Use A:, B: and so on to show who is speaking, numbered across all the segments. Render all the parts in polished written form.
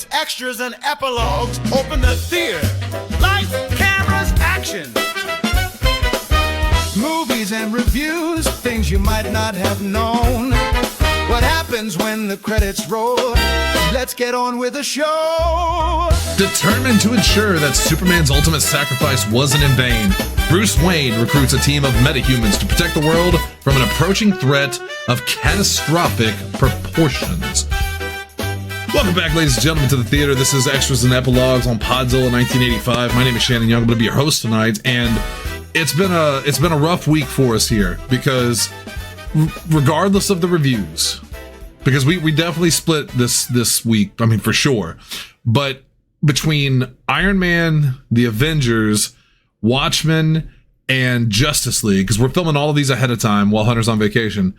A: Epilogues, extras and epilogues open the theater. Lights, cameras, action. Movies and reviews, things you might not have known. What happens when the credits roll? Let's get on with the show.
B: Determined to ensure that Superman's ultimate sacrifice wasn't in vain, Bruce Wayne recruits a team of metahumans to protect the world from an approaching threat of catastrophic proportions. Welcome back, ladies and gentlemen, to the theater. This is Extras and Epilogues on Podzilla 1985. My name is Shannon Young. I'm going to be your host tonight, and it's been a rough week for us here because regardless of the reviews, because we definitely split this week, I mean, for sure, but between Iron Man, The Avengers, Watchmen, and Justice League, because we're filming all of these ahead of time while Hunter's on vacation,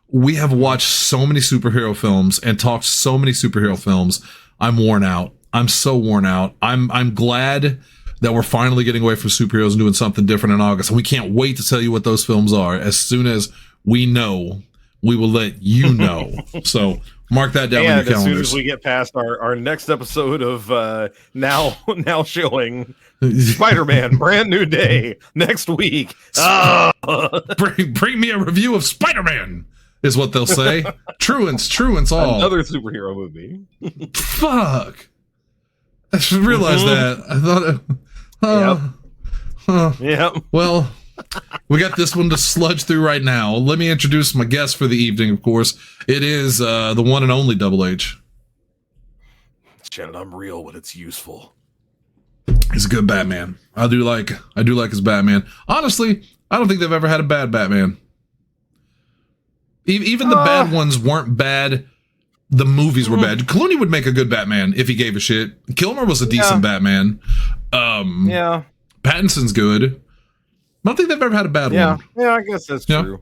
B: we have watched so many superhero films and talked so many superhero films. I'm worn out. I'm so worn out. I'm glad that we're finally getting away from superheroes and doing something different in August. And we can't wait to tell you what those films are. As soon as we know, we will let you know. So mark that down on your calendars.
C: As soon as we get past our next episode of now showing Spider-Man, brand new day next week.
B: Bring me a review of Spider-Man, is what they'll say. Truants all.
C: Another superhero movie.
B: Fuck. I should realize that. I thought.
C: Yep.
B: Well, we got this one to sludge through right now. Let me introduce my guest for the evening, of course. It is the one and only Double H.
C: Shannon, I'm real when it's useful.
B: He's a good Batman. I do like his Batman. Honestly, I don't think they've ever had a bad Batman. Even the bad ones weren't bad. The movies were bad. Clooney would make a good Batman if he gave a shit. Kilmer was a decent Batman.
C: Yeah.
B: Pattinson's good. I don't think they've ever had a bad one.
C: Yeah, I guess that's true.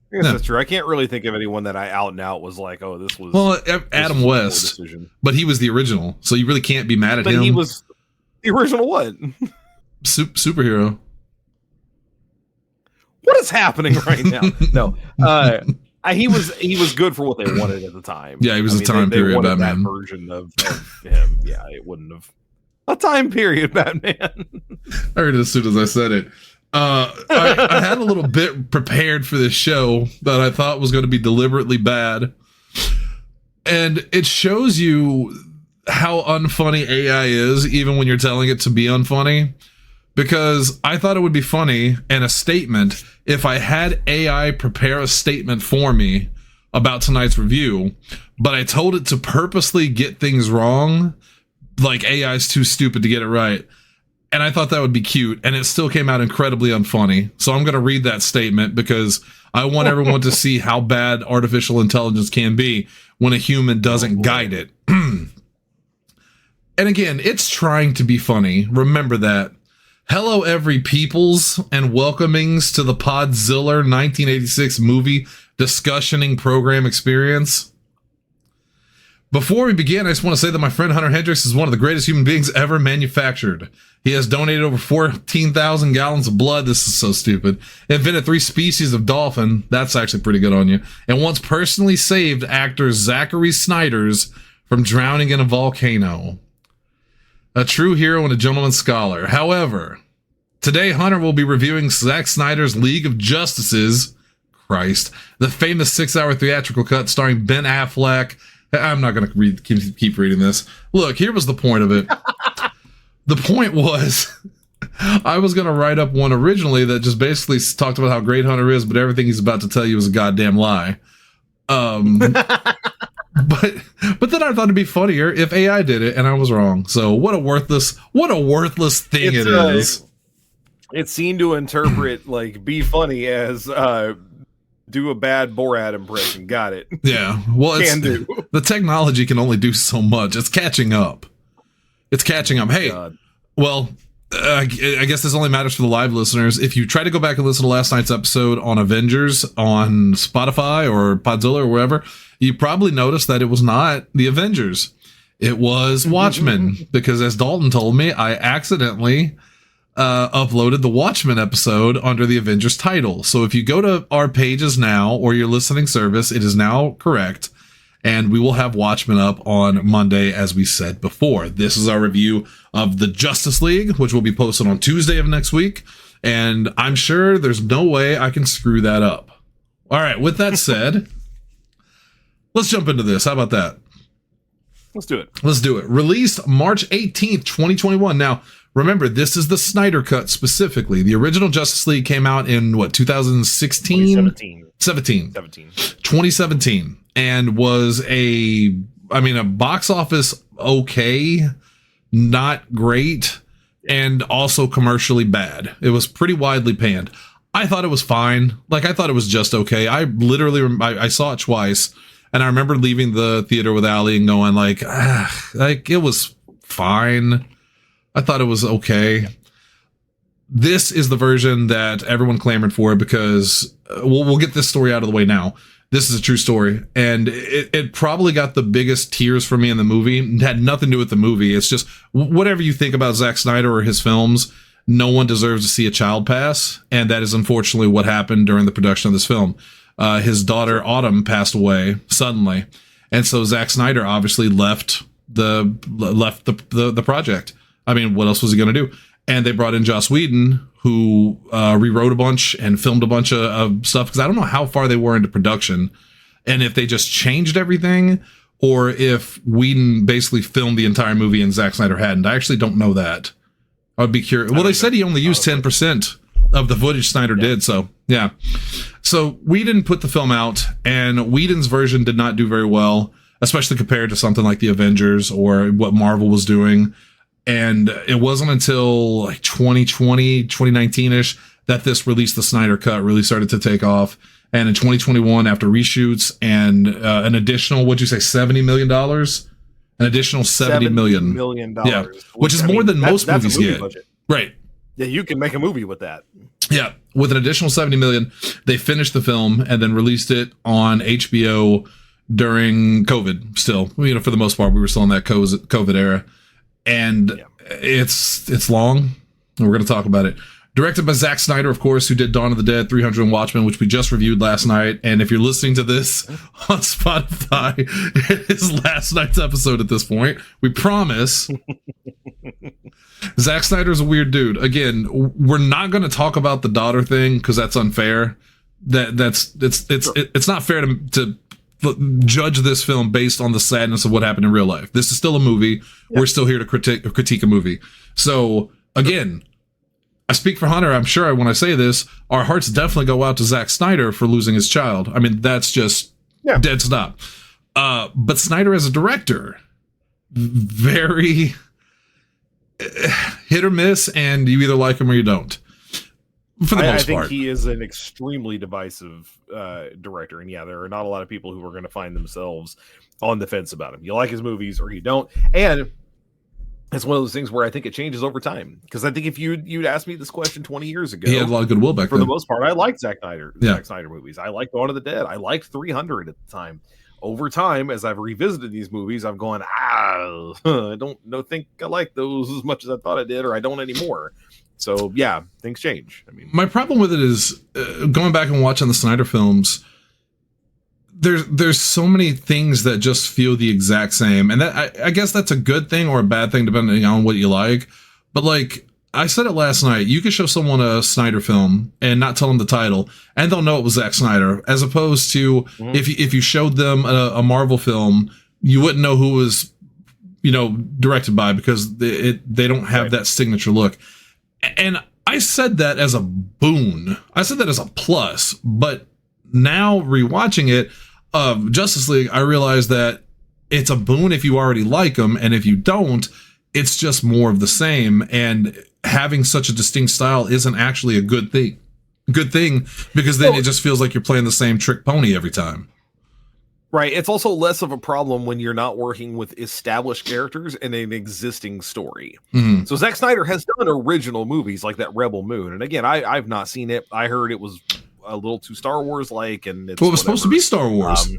C: That's true. I can't really think of anyone that I out and out was like, oh, this was...
B: Well, Adam West, but he was the original, so you really can't be mad at him.
C: But he was the original what?
B: Superhero.
C: What is happening right now? No. He was good for what they wanted at the time.
B: Yeah, he was a time period Batman.
C: That version of him. Yeah, it wouldn't have... A time period Batman.
B: I heard it as soon as I said it. I had a little bit prepared for this show that I thought was going to be deliberately bad. And it shows you how unfunny AI is, even when you're telling it to be unfunny. Because I thought it would be funny and a statement if I had AI prepare a statement for me about tonight's review, but I told it to purposely get things wrong, like AI is too stupid to get it right. And I thought that would be cute, and it still came out incredibly unfunny. So I'm going to read that statement because I want everyone to see how bad artificial intelligence can be when a human doesn't guide it. And again, it's trying to be funny. Remember that. Hello, every peoples, and welcomings to the Podzilla 1986 movie discussioning program experience. Before we begin, I just want to say that my friend Hunter Hendricks is one of the greatest human beings ever manufactured. He has donated over 14,000 gallons of blood. This is so stupid. Invented 3 species of dolphin. That's actually pretty good on you. And once personally saved actor Zachary Snyders from drowning in a volcano. A true hero and a gentleman scholar. However, today Hunter will be reviewing Zack Snyder's League of Justices. Christ. The famous 6-hour theatrical cut starring Ben Affleck. I'm not going to keep reading this. Look, here was the point of it. The point was, I was going to write up one originally that just basically talked about how great Hunter is, but everything he's about to tell you is a goddamn lie. But then I thought it'd be funnier if AI did it, and I was wrong. So what a worthless thing it is.
C: It seemed to interpret like be funny as do a bad Borat impression. Got it.
B: Yeah. Well, the technology can only do so much. It's catching up. Hey, well, I guess this only matters for the live listeners. If you try to go back and listen to last night's episode on Avengers on Spotify or Podzilla or wherever, you probably noticed that it was not the Avengers. It was Watchmen, because as Dalton told me, I accidentally uploaded the Watchmen episode under the Avengers title. So if you go to our pages now or your listening service, it is now correct. And we will have Watchmen up on Monday, as we said before. This is our review of the Justice League, which will be posted on Tuesday of next week. And I'm sure there's no way I can screw that up. All right, with that said, let's jump into this. How about that?
C: Let's do it.
B: Let's do it. Released March 18th, 2021. Now, remember, this is the Snyder Cut specifically. The original Justice League came out in, 2016? 2017. And was a box office okay, not great, and also commercially bad. It was pretty widely panned. I thought it was fine. I thought it was just okay. I literally, I saw it twice, and I remember leaving the theater with Allie and going it was fine. I thought it was okay. This is the version that everyone clamored for because we'll get this story out of the way now. This is a true story, and it probably got the biggest tears for me in the movie. It had nothing to do with the movie. It's just whatever you think about Zack Snyder or his films, no one deserves to see a child pass, and that is unfortunately what happened during the production of this film. His daughter Autumn passed away suddenly, and so Zack Snyder obviously left the project. I mean, what else was he going to do? And they brought in Joss Whedon, who rewrote a bunch and filmed a bunch of stuff, because I don't know how far they were into production, and if they just changed everything, or if Whedon basically filmed the entire movie and Zack Snyder hadn't. I actually don't know that. I would be curious. Well, they said he only used 10% of the footage Snyder did, so yeah. So Whedon put the film out, and Whedon's version did not do very well, especially compared to something like the Avengers or what Marvel was doing. And it wasn't until 2020, 2019-ish that this released, the Snyder Cut, really started to take off. And in 2021, after reshoots and an additional, what'd you say, $70 million? An additional $70 million. Yeah, which is more than most movies get. Budget. Right.
C: Yeah, you can make a movie with that.
B: Yeah, with an additional $70 million, they finished the film and then released it on HBO during COVID still. For the most part, we were still in that COVID era. And it's long, and we're going to talk about it. Directed by Zack Snyder, of course, who did Dawn of the Dead, 300, and Watchmen, which we just reviewed last night. And if you're listening to this on Spotify, it is last night's episode at this point. We promise. Zack Snyder's a weird dude. Again, we're not going to talk about the daughter thing because that's unfair. It's not fair to judge this film based on the sadness of what happened in real life. This is still a movie. Yeah. We're still here to critique a movie. So again, I speak for Hunter. I'm sure when I say this, our hearts definitely go out to Zack Snyder for losing his child. I mean, that's just dead stop. But Snyder as a director, very hit or miss, and you either like him or you don't. For the most part.
C: I think he is an extremely divisive director, and there are not a lot of people who are going to find themselves on the fence about him. You like his movies or you don't, and it's one of those things where I think it changes over time. Because I think if you'd asked me this question 20 years ago,
B: he had a lot of goodwill back then.
C: For the most part, I liked Zack Snyder movies. I liked Dawn of the Dead. I liked 300 at the time. Over time, as I've revisited these movies, I'm going, I don't think I like those as much as I thought I did, or I don't anymore. So yeah, things change. I mean,
B: my problem with it is going back and watching the Snyder films. There's so many things that just feel the exact same, and that I guess that's a good thing or a bad thing depending on what you like. But like I said it last night, you could show someone a Snyder film and not tell them the title, and they'll know it was Zack Snyder. As opposed to if you showed them a Marvel film, you wouldn't know who it was, directed by, because they don't have that signature look. And I said that as a boon. I said that as a plus. But now rewatching it, Justice League, I realized that it's a boon if you already like them, and if you don't, it's just more of the same. And having such a distinct style isn't actually a good thing. Because then it just feels like you're playing the same trick pony every time.
C: Right. It's also less of a problem when you're not working with established characters in an existing story. Mm-hmm. So Zack Snyder has done original movies like that Rebel Moon. And again, I've not seen it. I heard it was a little too Star Wars like, and it's
B: it was supposed to be Star Wars.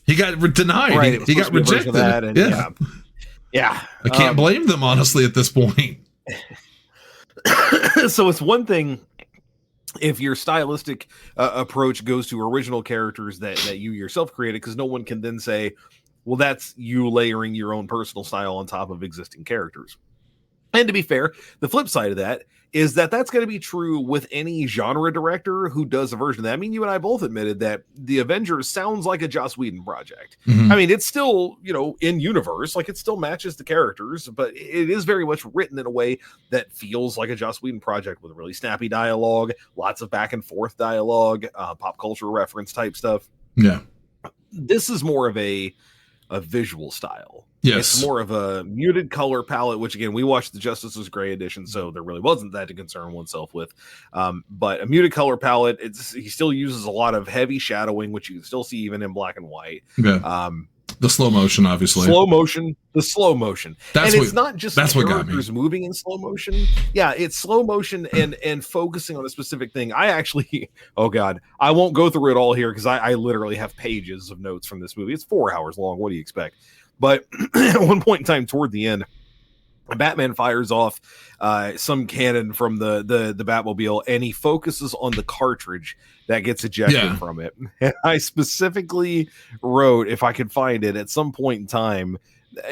B: He got denied.
C: Right,
B: he got rejected.
C: Yeah.
B: I can't blame them, honestly, at this point.
C: So it's one thing if your stylistic approach goes to original characters that you yourself created, because no one can then say, Well, that's you layering your own personal style on top of existing characters. And to be fair, the flip side of that is that that's going to be true with any genre director who does a version of that. I mean, you and I both admitted that the Avengers sounds like a Joss Whedon project.
B: Mhm.
C: I mean, it's still, in universe, like it still matches the characters, but it is very much written in a way that feels like a Joss Whedon project with really snappy dialogue, lots of back and forth dialogue, pop culture reference type stuff.
B: Yeah.
C: This is more of a visual style.
B: Yes.
C: It's more of a muted color palette, which again, we watched the Justice Gray edition, so there really wasn't that to concern oneself with. But a muted color palette, he still uses a lot of heavy shadowing, which you can still see even in black and white.
B: Yeah. The slow motion, obviously.
C: The slow motion. It's not just characters moving in slow motion. Yeah, it's slow motion and focusing on a specific thing. I actually, oh God, I won't go through it all here because I literally have pages of notes from this movie. It's 4 hours long. What do you expect? But at one point in time toward the end, Batman fires off some cannon from the Batmobile, and he focuses on the cartridge that gets ejected from it. And I specifically wrote, if I could find it, at some point in time,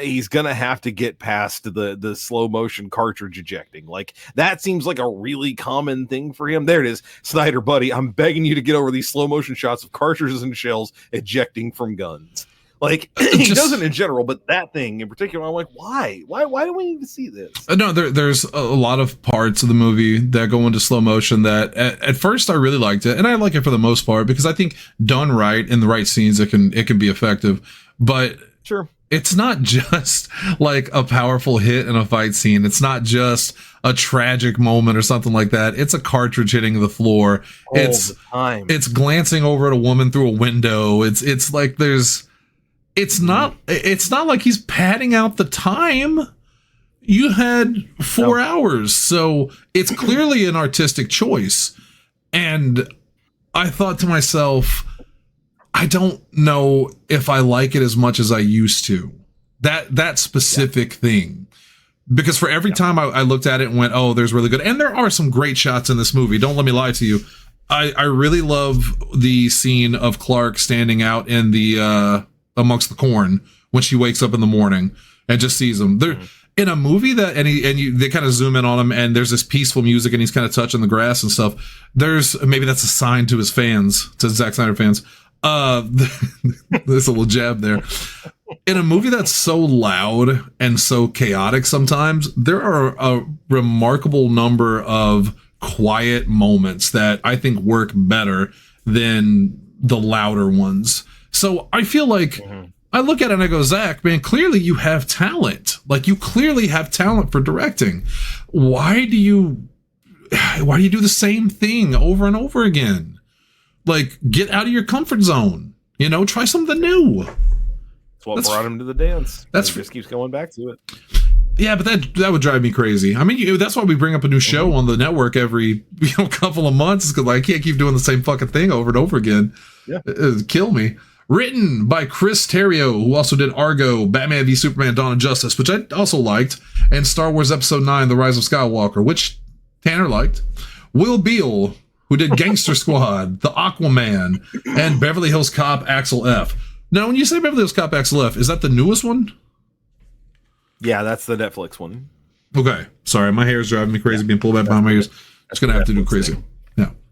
C: he's gonna have to get past the slow motion cartridge ejecting. Like, that seems like a really common thing for him. There it is. Snyder, buddy, I'm begging you to get over these slow motion shots of cartridges and shells ejecting from guns. Like, he doesn't in general, but that thing in particular, I'm like, why do we need to see this?
B: No, there's a lot of parts of the movie that go into slow motion that at first I really liked it, and I like it for the most part because I think done right in the right scenes, it can be effective. But
C: sure,
B: it's not just like a powerful hit in a fight scene. It's not just a tragic moment or something like that. It's a cartridge hitting the floor.
C: All the time.
B: It's glancing over at a woman through a window. It's like it's not like he's padding out the time. You had 4 hours, so it's clearly an artistic choice. And I thought to myself, I don't know if I like it as much as I used to. That specific thing. Because for every time I looked at it and went, oh, there's really good. And there are some great shots in this movie. Don't let me lie to you. I really love the scene of Clark standing out in the amongst the corn when she wakes up in the morning and just sees him. They're in a movie that they kind of zoom in on him, and there's this peaceful music, and he's kind of touching the grass and stuff. Maybe that's a sign to his fans, to Zack Snyder fans. There's a little jab there. In a movie that's so loud and so chaotic, sometimes there are a remarkable number of quiet moments that I think work better than the louder ones. So I feel like I look at it and I go, Zach, man, clearly you have talent. Like, you clearly have talent for directing. Why do you do the same thing over and over again? Like, get out of your comfort zone. Try something new.
C: That's what brought him to the dance. He just keeps going back to it.
B: Yeah, but that would drive me crazy. I mean, that's why we bring up a new show on the network every couple of months, because I can't keep doing the same fucking thing over and over again.
C: Yeah,
B: it'd kill me. Written by Chris Terrio, who also did Argo, Batman v Superman: Dawn of Justice, which I also liked, and Star Wars Episode 9: The Rise of Skywalker, which Tanner liked. Will Beal, who did Gangster Squad, The Aquaman, and Beverly Hills Cop Axel F. Now, when you say Beverly Hills Cop Axel F, is that the newest one?
C: Yeah, that's the Netflix one.
B: Okay. Sorry, my hair is driving me crazy being pulled back behind my ears. Just going to have to do crazy. Thing.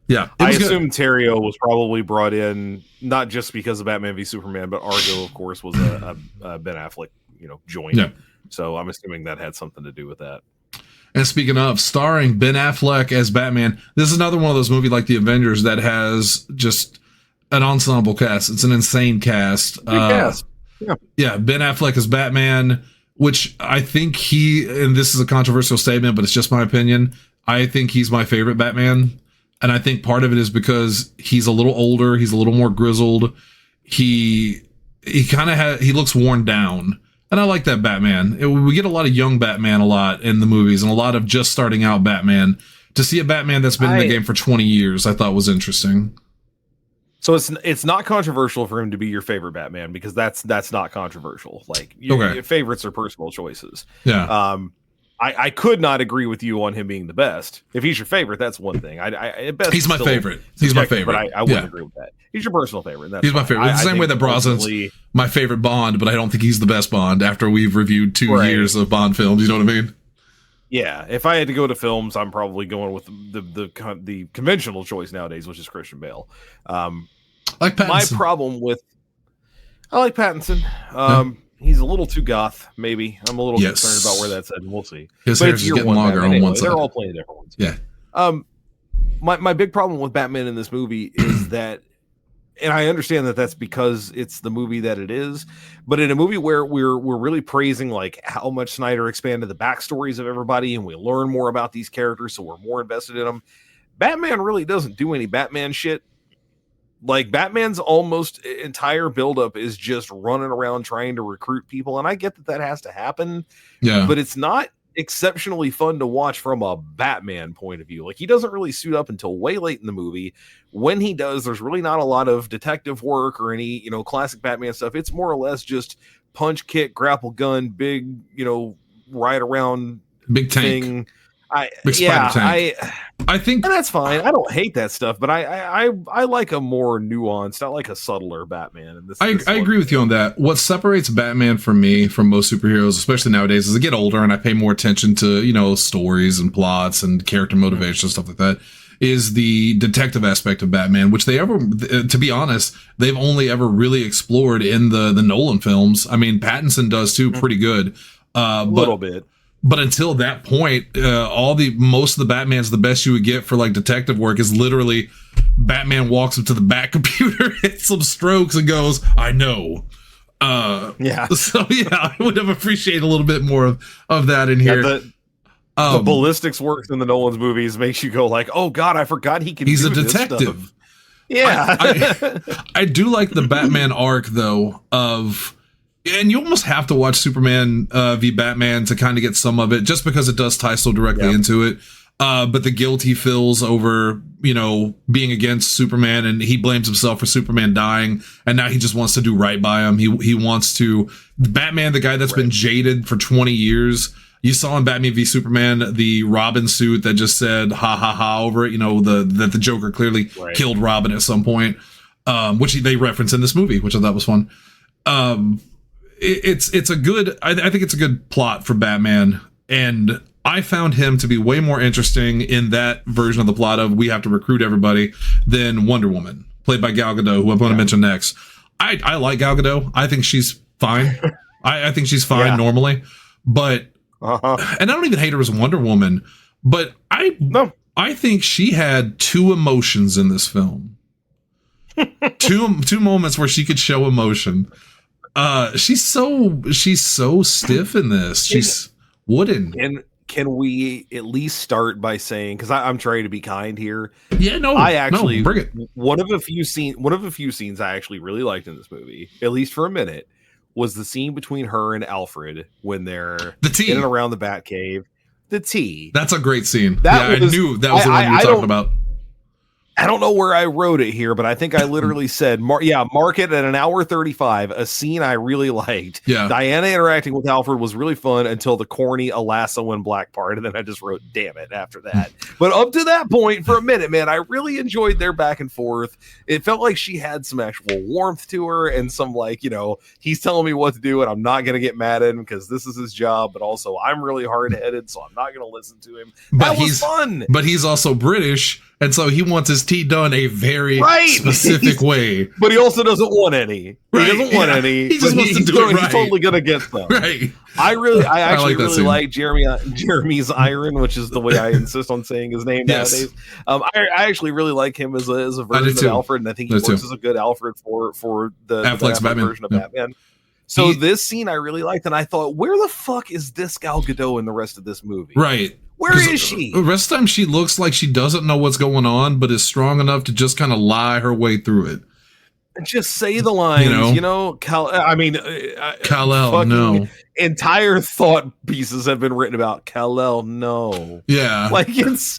B: Yeah.
C: I assume Terrio was probably brought in not just because of Batman v Superman, but Argo, of course, was a Ben Affleck, joint. Yeah. So I'm assuming that had something to do with that.
B: And speaking of, starring Ben Affleck as Batman, this is another one of those movies like The Avengers that has just an ensemble cast. It's an insane cast.
C: Cast.
B: Yeah, Ben Affleck as Batman, which I think and this is a controversial statement, but it's just my opinion, I think he's my favorite Batman. And I think part of it is because he's a little older, he's a little more grizzled. He looks worn down. And I like that Batman. We get a lot of young Batman a lot in the movies, and a lot of just starting out Batman. To see a Batman that's been in the game for 20 years, I thought was interesting.
C: So it's not controversial for him to be your favorite Batman, because that's not controversial. Like, your favorites are personal choices.
B: Yeah.
C: I could not agree with you on him being the best. If he's your favorite, that's one thing.
B: He's my favorite. He's my favorite.
C: But I wouldn't agree with that. He's your personal favorite. That's
B: he's my favorite. It's the same way that Brosnan's my favorite Bond, but I don't think he's the best Bond after we've reviewed 2 years of Bond films. You know what I mean?
C: Yeah. If I had to go to films, I'm probably going with the conventional choice nowadays, which is Christian Bale.
B: Like Pattinson.
C: My problem with I like Pattinson. He's a little too goth, maybe. I'm a little concerned about where that's heading. We'll see.
B: His hair is getting longer on one side.
C: They're all playing different ones.
B: Yeah.
C: My big problem with Batman in this movie is that, and I understand that that's because it's the movie that it is, but in a movie where we're really praising like how much Snyder expanded the backstories of everybody and we learn more about these characters, so we're more invested in them, Batman really doesn't do any Batman shit. Like, Batman's almost entire buildup is just running around trying to recruit people. And I get that has to happen. Yeah. But it's not exceptionally fun to watch from a Batman point of view. Like, he doesn't really suit up until way late in the movie. When he does, there's really not a lot of detective work or any, classic Batman stuff. It's more or less just punch, kick, grapple gun, big, ride around
B: big tank.
C: Thing.
B: I think,
C: and that's fine. I don't hate that stuff, but I like a more nuanced, I like a subtler Batman. And
B: I agree with you on that. What separates Batman from me from most superheroes, especially nowadays, as I get older and I pay more attention to stories and plots and character motivation and stuff like that, is the detective aspect of Batman, which to be honest, they've only ever really explored in the Nolan films. I mean, Pattinson does too, pretty good,
C: a little bit.
B: But until that point, most of the Batmans, the best you would get for like detective work is literally Batman walks up to the Bat computer, hits some strokes, and goes, "I know."
C: Yeah.
B: So yeah, I would have appreciated a little bit more of that in here.
C: The ballistics work in the Nolan's movies makes you go like, "Oh God, I forgot he can."
B: He's a detective.
C: Yeah.
B: I do like the Batman arc though of. And you almost have to watch Superman v Batman to kind of get some of it, just because it does tie so directly into it. But the guilt he feels over, being against Superman, and he blames himself for Superman dying, and now he just wants to do right by him. He wants to Batman, the guy that's been jaded for 20 years. You saw in Batman v Superman the Robin suit that just said "ha ha ha" over it. That the Joker clearly killed Robin at some point, which they reference in this movie, which I thought was fun. It's a good. I think it's a good plot for Batman, and I found him to be way more interesting in that version of the plot of we have to recruit everybody than Wonder Woman, played by Gal Gadot, who I'm going to mention next. I like Gal Gadot. I think she's fine. I think she's fine normally, but and I don't even hate her as Wonder Woman, but I think she had 2 emotions in this film. two moments where she could show emotion. She's so stiff in this. She's wooden.
C: And can we at least start by saying, because I'm trying to be kind here.
B: Yeah, no, bring it.
C: One of a few scenes I actually really liked in this movie, at least for a minute, was the scene between her and Alfred when they're in and around the Batcave. The tea.
B: That's a great scene. I knew that was the one you were talking about.
C: I don't know where I wrote it here, but I think I literally said, mark it at an hour 35, a scene I really liked.
B: Yeah.
C: Diana interacting with Alfred was really fun until the corny Alasso and Black part, and then I just wrote, damn it, after that. But up to that point, for a minute, man, I really enjoyed their back and forth. It felt like she had some actual warmth to her and some he's telling me what to do, and I'm not going to get mad at him because this is his job, but also I'm really hard-headed, so I'm not going to listen to him. That was fun.
B: But he's also British, and so he wants his tea done a very specific way.
C: But he also doesn't want any. He doesn't want any.
B: He just wants to do it right.
C: He's totally going to get them.
B: Right.
C: I actually really like Jeremy's Iron, which is the way I insist on saying his name nowadays. I actually really like him as a version of Alfred, and I think he works as a good Alfred for the Batman version of Batman. So this scene I really liked, and I thought, where the fuck is this Gal Gadot in the rest of this movie?
B: Right.
C: Where is she?
B: The rest of the time she looks like she doesn't know what's going on, but is strong enough to just kind of lie her way through it.
C: Just say the lines, I mean,
B: Kal-El, no.
C: Entire thought pieces have been written about Kal-El, no.
B: Yeah.
C: Like, it's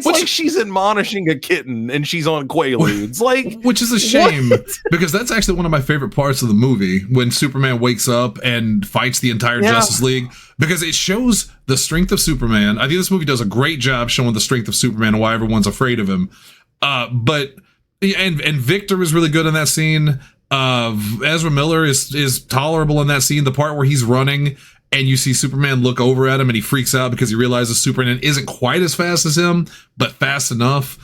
C: like she's admonishing a kitten and she's on Quaaludes. Like,
B: which is a shame because that's actually one of my favorite parts of the movie when Superman wakes up and fights the entire Justice League, because it shows the strength of Superman. I think this movie does a great job showing the strength of Superman and why everyone's afraid of him. But Victor is really good in that scene. Ezra Miller is tolerable in that scene. The part where he's running and you see Superman look over at him and he freaks out because he realizes Superman isn't quite as fast as him, but fast enough.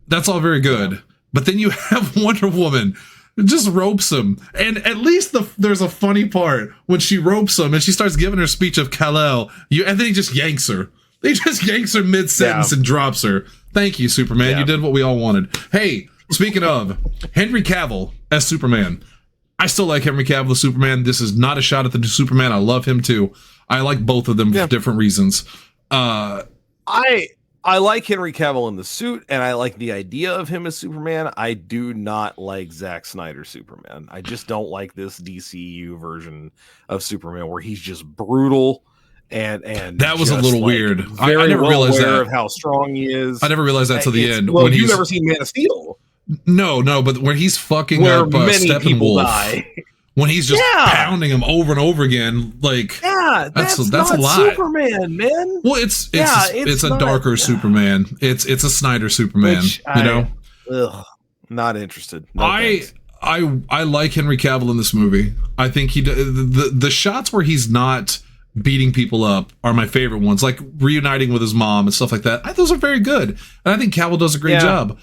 B: That's all very good. But then you have Wonder Woman just ropes him. And at least there's a funny part when she ropes him and she starts giving her speech of Kal-El, and then he just yanks her. He just yanks her mid-sentence and drops her. Thank you, Superman. You did what we all wanted. Hey, speaking of, Henry Cavill as Superman. I still like Henry Cavill as Superman. This is not a shot at the new Superman. I love him too. I like both of them for different reasons. I
C: like Henry Cavill in the suit, and I like the idea of him as Superman. I do not like Zack Snyder's Superman. I just don't like this DCU version of Superman where he's just brutal. And
B: that was a little weird. I never realized that.
C: Of how strong he is.
B: I never realized that till the end.
C: Well, you've never seen Man of Steel.
B: No, but where he's fucking up Steppenwolf, when he's just pounding him over and over again, like that's a lot.
C: Superman, man.
B: Well, it's a darker Superman. It's a Snyder Superman.
C: Not interested.
B: I like Henry Cavill in this movie. I think the shots where he's not beating people up are my favorite ones, like reuniting with his mom and stuff like that. Those are very good, and I think Cavill does a great job.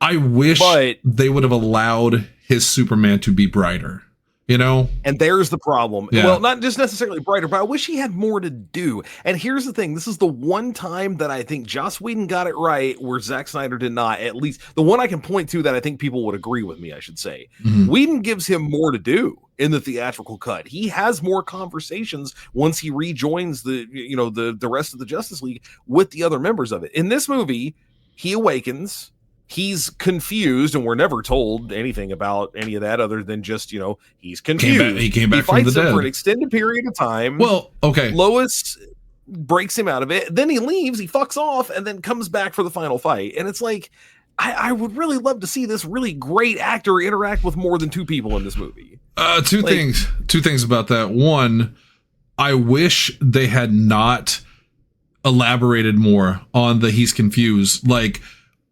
B: I wish they would have allowed his Superman to be brighter,
C: And there's the problem. Yeah. Well, not just necessarily brighter, but I wish he had more to do. And here's the thing. This is the one time that I think Joss Whedon got it right where Zack Snyder did not. At least the one I can point to that I think people would agree with me, I should say. Mm-hmm. Whedon gives him more to do in the theatrical cut. He has more conversations once he rejoins the rest of the Justice League with the other members of it. In this movie, he awakens. He's confused, and we're never told anything about any of that other than just, he's confused.
B: He came back from the dead
C: for an extended period of time.
B: Well, okay.
C: Lois breaks him out of it. Then he leaves, he fucks off, and then comes back for the final fight. And it's like, I would really love to see this really great actor interact with more than two people in this movie.
B: Two things about that. One, I wish they had not elaborated more on the he's confused. Like,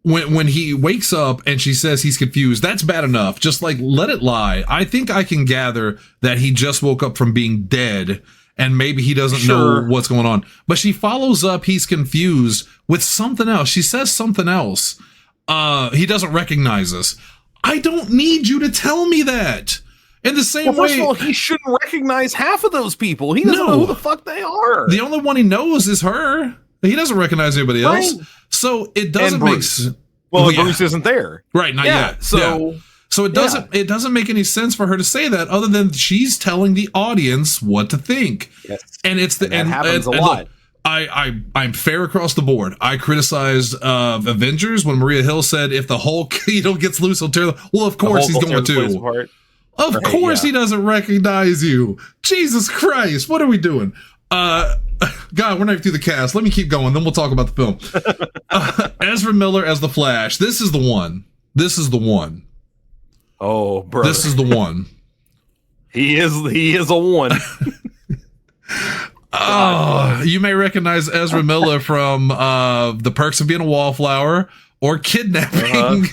B: when he wakes up and she says he's confused, that's bad enough. Just like, let it lie. I think I can gather that he just woke up from being dead and maybe he doesn't know what's going on. But she follows up he's confused with something else. She says something else. He doesn't recognize us. I don't need you to tell me that. In the same way,
C: first of all, he shouldn't recognize half of those people. He doesn't know who the fuck they are.
B: The only one he knows is her. He doesn't recognize anybody else. So it doesn't make sense.
C: Well, Bruce isn't there.
B: Right, not yet. So it doesn't make any sense for her to say that other than she's telling the audience what to think. Yes. And it's that happens a lot. I'm fair across the board. I criticized Avengers when Maria Hill said if the Hulk gets loose, he'll tear the well, of course he's going to. Of course he doesn't recognize you. Jesus Christ, what are we doing? God, we're not through the cast. Let me keep going, then we'll talk about the film. Ezra Miller as the Flash. This is the one.
C: Oh, bro.
B: This is the one.
C: He is a one.
B: Oh, you may recognize Ezra Miller from The Perks of Being a Wallflower or Kidnapping.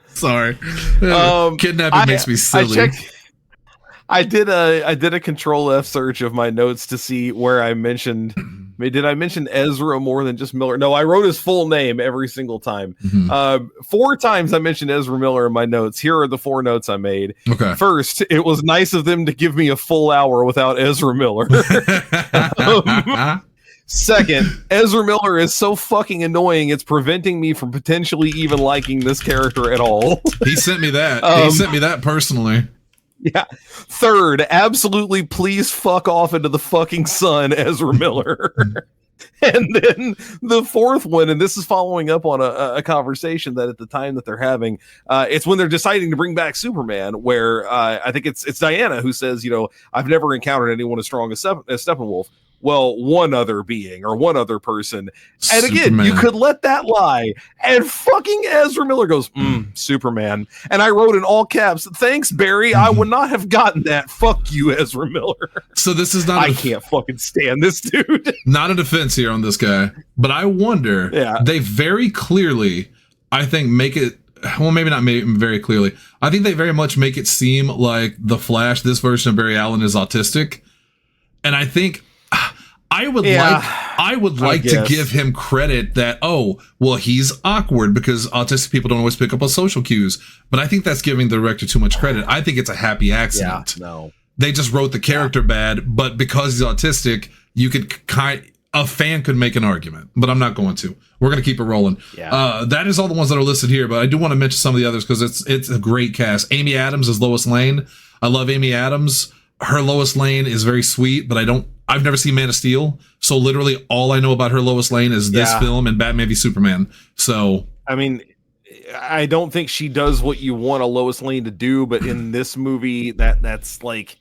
B: Sorry. Kidnapping makes me silly.
C: I did a Control F search of my notes to see where I mentioned. Did I mention Ezra more than just Miller? No, I wrote his full name every single time. Mm-hmm. 4 times I mentioned Ezra Miller in my notes. Here are the 4 notes I made.
B: Okay.
C: First, it was nice of them to give me a full hour without Ezra Miller. Second, Ezra Miller is so fucking annoying, it's preventing me from potentially even liking this character at all.
B: He sent me that. He sent me that personally.
C: Yeah. Third, absolutely please fuck off into the fucking sun, Ezra Miller. And then the fourth one, and this is following up on a conversation that at the time that they're having, it's when they're deciding to bring back Superman, where I think it's Diana who says, I've never encountered anyone as strong as Steppenwolf. Well, one other being or one other person. And again,
B: Superman.
C: you could let that lie. And fucking Ezra Miller goes, Superman. And I wrote in all caps, thanks, Barry. I would not have gotten that. Fuck you, Ezra Miller.
B: So this is not.
C: I can't fucking stand this dude.
B: Not a defense here on this guy, but I wonder.
C: Yeah.
B: They very clearly, I think, make it. Well, maybe not very clearly. I think they very much make it seem like the Flash, this version of Barry Allen, is autistic, and I think. I would like to give him credit that, he's awkward because autistic people don't always pick up on social cues. But I think that's giving the director too much credit. I think it's a happy accident.
C: Yeah, no.
B: They just wrote the character bad, but because he's autistic, you could a fan could make an argument, but I'm not going to. We're going to keep it rolling.
C: Yeah.
B: That is all the ones that are listed here, but I do want to mention some of the others because it's a great cast. Amy Adams is Lois Lane. I love Amy Adams. Her Lois Lane is very sweet, but I've never seen Man of Steel, so literally all I know about her Lois Lane is this film and Batman v Superman. So,
C: I mean, I don't think she does what you want a Lois Lane to do, but in this movie, that's like,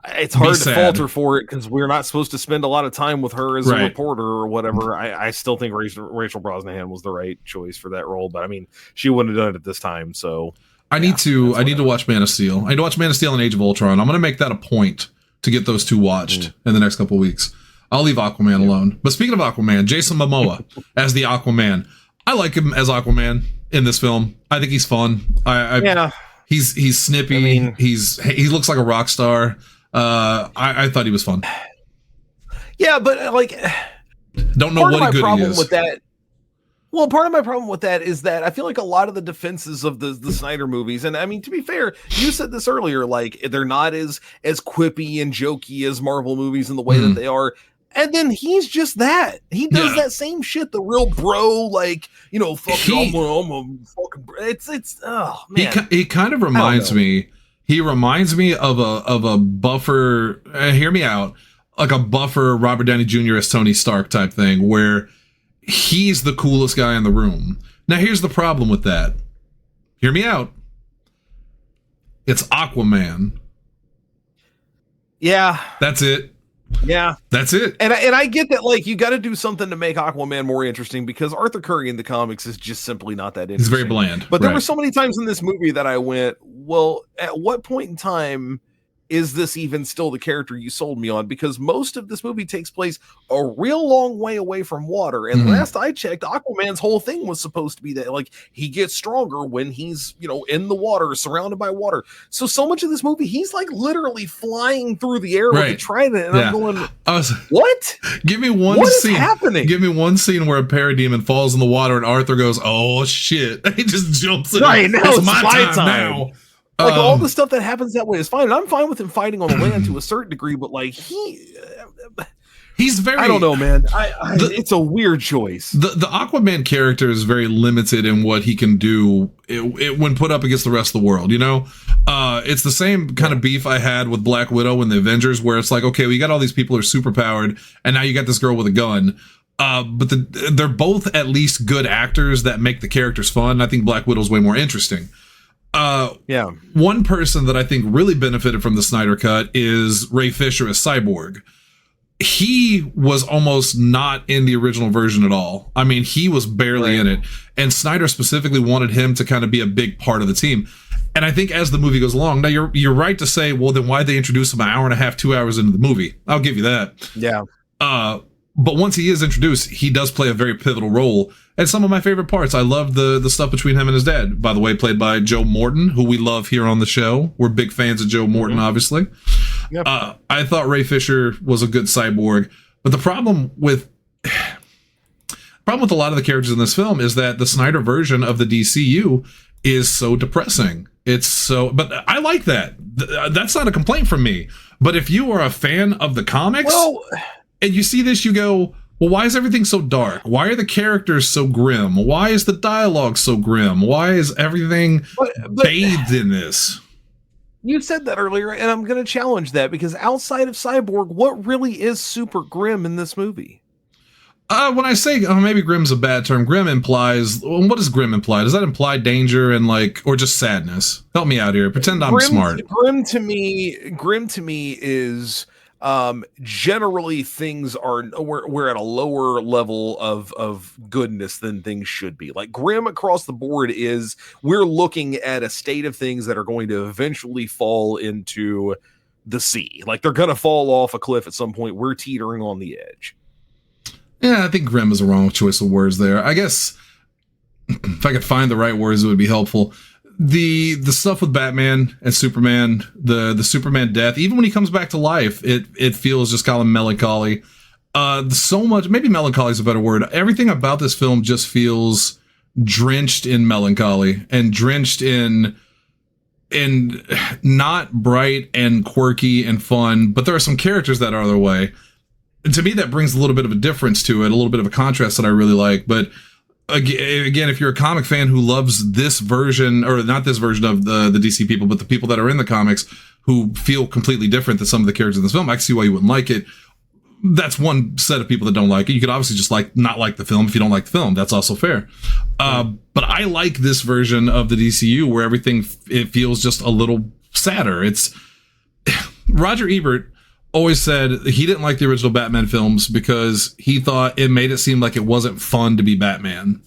C: it's hard to falter for it because we're not supposed to spend a lot of time with her as a reporter or whatever. I still think Rachel Brosnahan was the right choice for that role, but I mean, she wouldn't have done it at this time. So
B: I need to watch Man of Steel. I need to watch Man of Steel and Age of Ultron. I'm going to make that a point to get those two watched in the next couple of weeks. I'll leave Aquaman alone. But speaking of Aquaman, Jason Momoa as the Aquaman. I like him as Aquaman in this film. I think he's fun. He's snippy. I mean, he looks like a rock star. I thought he was fun.
C: Yeah, but like,
B: don't know what good he is.
C: With that. Well, part of my problem with that is that I feel like a lot of the defenses of the Snyder movies, and I mean, to be fair, you said this earlier, like they're not as quippy and jokey as Marvel movies in the way that they are. And then he's just that. He does that same shit, the real bro, like, fuck you, I'm a fucking. It's oh man.
B: He kind of reminds me. He reminds me of a buffer. Hear me out, like a buffer Robert Downey Jr. as Tony Stark type thing, where he's the coolest guy in the room. Now, here's the problem with that. Hear me out. It's Aquaman.
C: Yeah.
B: That's it.
C: Yeah.
B: That's it.
C: And I get that, like, you got to do something to make Aquaman more interesting because Arthur Curry in the comics is just simply not that interesting.
B: He's very bland.
C: But there were so many times in this movie that I went, well, at what point in time is this even still the character you sold me on? Because most of this movie takes place a real long way away from water. And last I checked, Aquaman's whole thing was supposed to be that, like, he gets stronger when he's, in the water, surrounded by water. So much of this movie, he's like literally flying through the air with a trident. And I'm going, what?
B: Give me one
C: what
B: scene.
C: Is happening?
B: Give me one scene where a parademon falls in the water and Arthur goes, oh shit. He just jumps in.
C: Right, now it's my time
B: now.
C: Like all the stuff that happens that way is fine. And I'm fine with him fighting on the land to a certain degree, but like
B: he's very.
C: I don't know, man. It's a weird choice.
B: The Aquaman character is very limited in what he can do when put up against the rest of the world. It's the same kind of beef I had with Black Widow in the Avengers, where it's like, okay, we got all these people who are super powered, and now you got this girl with a gun. But they're both at least good actors that make the characters fun. I think Black Widow's way more interesting. One person that I think really benefited from the Snyder Cut is Ray Fisher as Cyborg. He was almost not in the original version at all. I mean, he was barely in it. And Snyder specifically wanted him to kind of be a big part of the team. And I think as the movie goes along, now you're right to say, well, then why'd they introduce him an hour and a half, 2 hours into the movie? I'll give you that.
C: Yeah.
B: But once he is introduced, he does play a very pivotal role. And some of my favorite parts, I love the stuff between him and his dad, by the way, played by Joe Morton, who we love here on the show. We're big fans of Joe Morton, obviously. Yep. I thought Ray Fisher was a good cyborg. But the problem with a lot of the characters in this film is that the Snyder version of the DCU is so depressing. But I like that. That's not a complaint from me. But if you are a fan of the comics, and you see this, you go, well, why is everything so dark? Why are the characters so grim? Why is the dialogue so grim? Why is everything bathed in this?
C: You said that earlier, and I'm going to challenge that because outside of Cyborg, what really is super grim in this movie?
B: When I say maybe grim's a bad term, grim implies, what does grim imply? Does that imply danger and like, or just sadness? Help me out here. Pretend I'm smart.
C: Grim to me is generally things are we're at a lower level of goodness than things should be. Like grim across the board is we're looking at a state of things that are going to eventually fall into the sea. Like they're going to fall off a cliff at some point. We're teetering on the edge.
B: Yeah, I think grim is a wrong choice of words there. I guess if I could find the right words, it would be helpful. The stuff with Batman and Superman, the Superman death, even when he comes back to life, it feels just kind of melancholy. So much, maybe melancholy is a better word. Everything about this film just feels drenched in melancholy and drenched in not bright and quirky and fun, but there are some characters that are their way. And to me, that brings a little bit of a difference to it, a little bit of a contrast that I really like. But again, if you're a comic fan who loves this version, or not this version of the DC people, but the people that are in the comics who feel completely different than some of the characters in this film, I can see why you wouldn't like it. That's one set of people that don't like it. You could obviously just not like the film if you don't like the film. That's also fair. But I like this version of the DCU where everything, it feels just a little sadder. It's Roger Ebert always said he didn't like the original Batman films because he thought it made it seem like it wasn't fun to be Batman.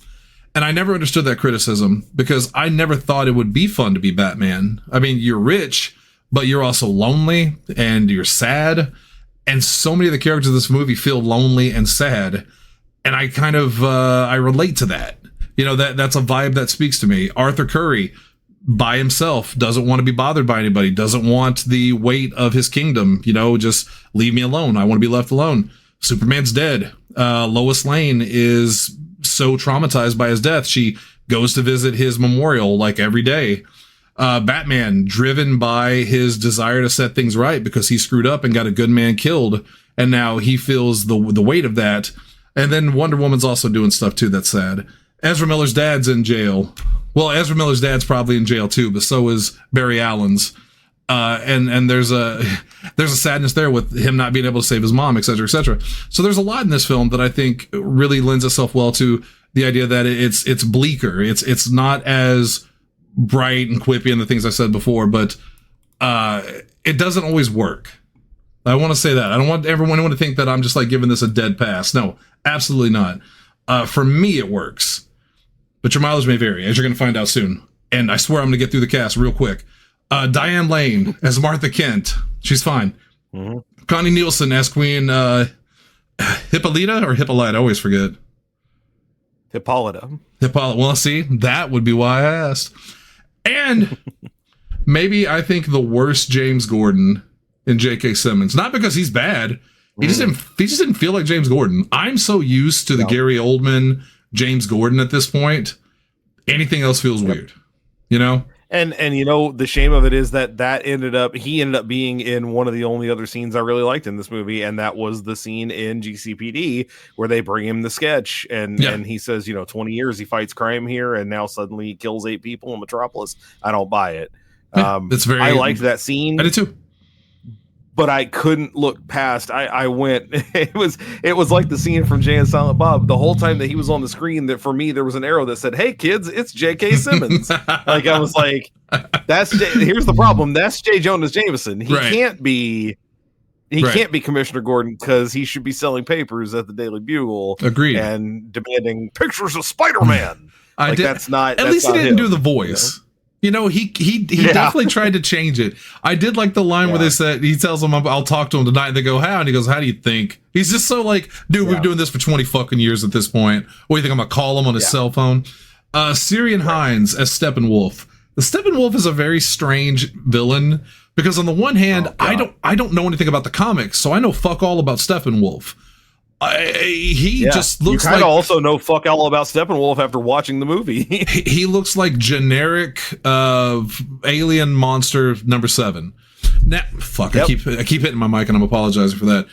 B: And I never understood that criticism because I never thought it would be fun to be Batman. I mean, you're rich, but you're also lonely and you're sad. And so many of the characters of this movie feel lonely and sad. And I kind of, I relate to that. You know, that's a vibe that speaks to me. Arthur Curry, by himself, doesn't want to be bothered by anybody, doesn't want the weight of his kingdom, you know, just leave me alone. I want to be left alone. Superman's dead. Lois Lane is so traumatized by his death. She goes to visit his memorial like every day. Batman, driven by his desire to set things right because he screwed up and got a good man killed. And now he feels the weight of that. And then Wonder Woman's also doing stuff too that's sad. Ezra Miller's dad's in jail. Well, Ezra Miller's dad's probably in jail too, but so is Barry Allen's. And there's a sadness there with him not being able to save his mom, et cetera, et cetera. So there's a lot in this film that I think really lends itself well to the idea that it's bleaker. It's not as bright and quippy and the things I said before, but it doesn't always work. I want to say that. I don't want everyone to think that I'm just like giving this a dead pass. No, absolutely not. For me, it works. But your mileage may vary, as you're going to find out soon. And I swear I'm going to get through the cast real quick. Diane Lane as Martha Kent. She's fine. Mm-hmm. Connie Nielsen as Queen Hippolyta or Hippolyta? I always forget.
C: Hippolyta.
B: Well, see, that would be why I asked. And maybe I think the worst James Gordon in J.K. Simmons. Not because he's bad. He just didn't feel like James Gordon. I'm so used to the Gary Oldman James Gordon at this point. Anything else feels weird, you know?
C: And you know, the shame of it is that he ended up being in one of the only other scenes I really liked in this movie, and that was the scene in GCPD where they bring him the sketch and he says, 20 years he fights crime here and now suddenly he kills 8 people in Metropolis. I don't buy it. I liked that scene.
B: I did too.
C: But I couldn't look past. I went. It was like the scene from Jay and Silent Bob. The whole time that he was on the screen, that for me there was an arrow that said, "Hey kids, it's J.K. Simmons." Like I was like, here's the problem. That's J. Jonah Jameson. He can't be. He can't be Commissioner Gordon because he should be selling papers at the Daily Bugle.
B: Agreed.
C: And demanding pictures of Spider-Man.
B: That's not. At least he didn't do the voice. You know, he definitely tried to change it. I did like the line where they said, he tells them, I'll talk to him tonight. And they go, how? And he goes, how do you think? He's just so like, dude, we've been doing this for 20 fucking years at this point. What do you think? I'm going to call him on his cell phone? Syrian Hines as Steppenwolf. The Steppenwolf is a very strange villain because on the one hand, I don't know anything about the comics. So I know fuck all about Steppenwolf. He just looks like... You kind
C: of also know fuck all about Steppenwolf after watching the movie.
B: he looks like generic alien monster number 7. Now, I keep hitting my mic and I'm apologizing for that.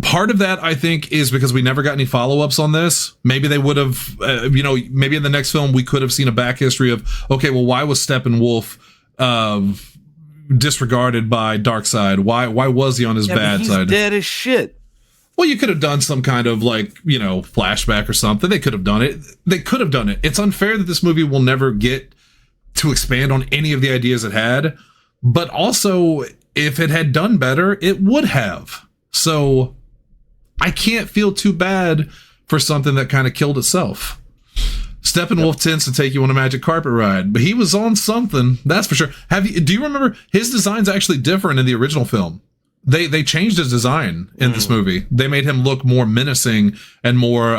B: Part of that, I think, is because we never got any follow-ups on this. Maybe they would have, maybe in the next film we could have seen a back history of, okay, well, why was Steppenwolf disregarded by Darkseid? Why was he on his bad side?
C: He's dead as shit.
B: Well, you could have done some kind of like, flashback or something. They could have done it. It's unfair that this movie will never get to expand on any of the ideas it had. But also, if it had done better, it would have. So I can't feel too bad for something that kind of killed itself. Steppenwolf tends to take you on a magic carpet ride, but he was on something, that's for sure. Do you remember his design's actually different in the original film? They changed his design in this movie. They made him look more menacing and more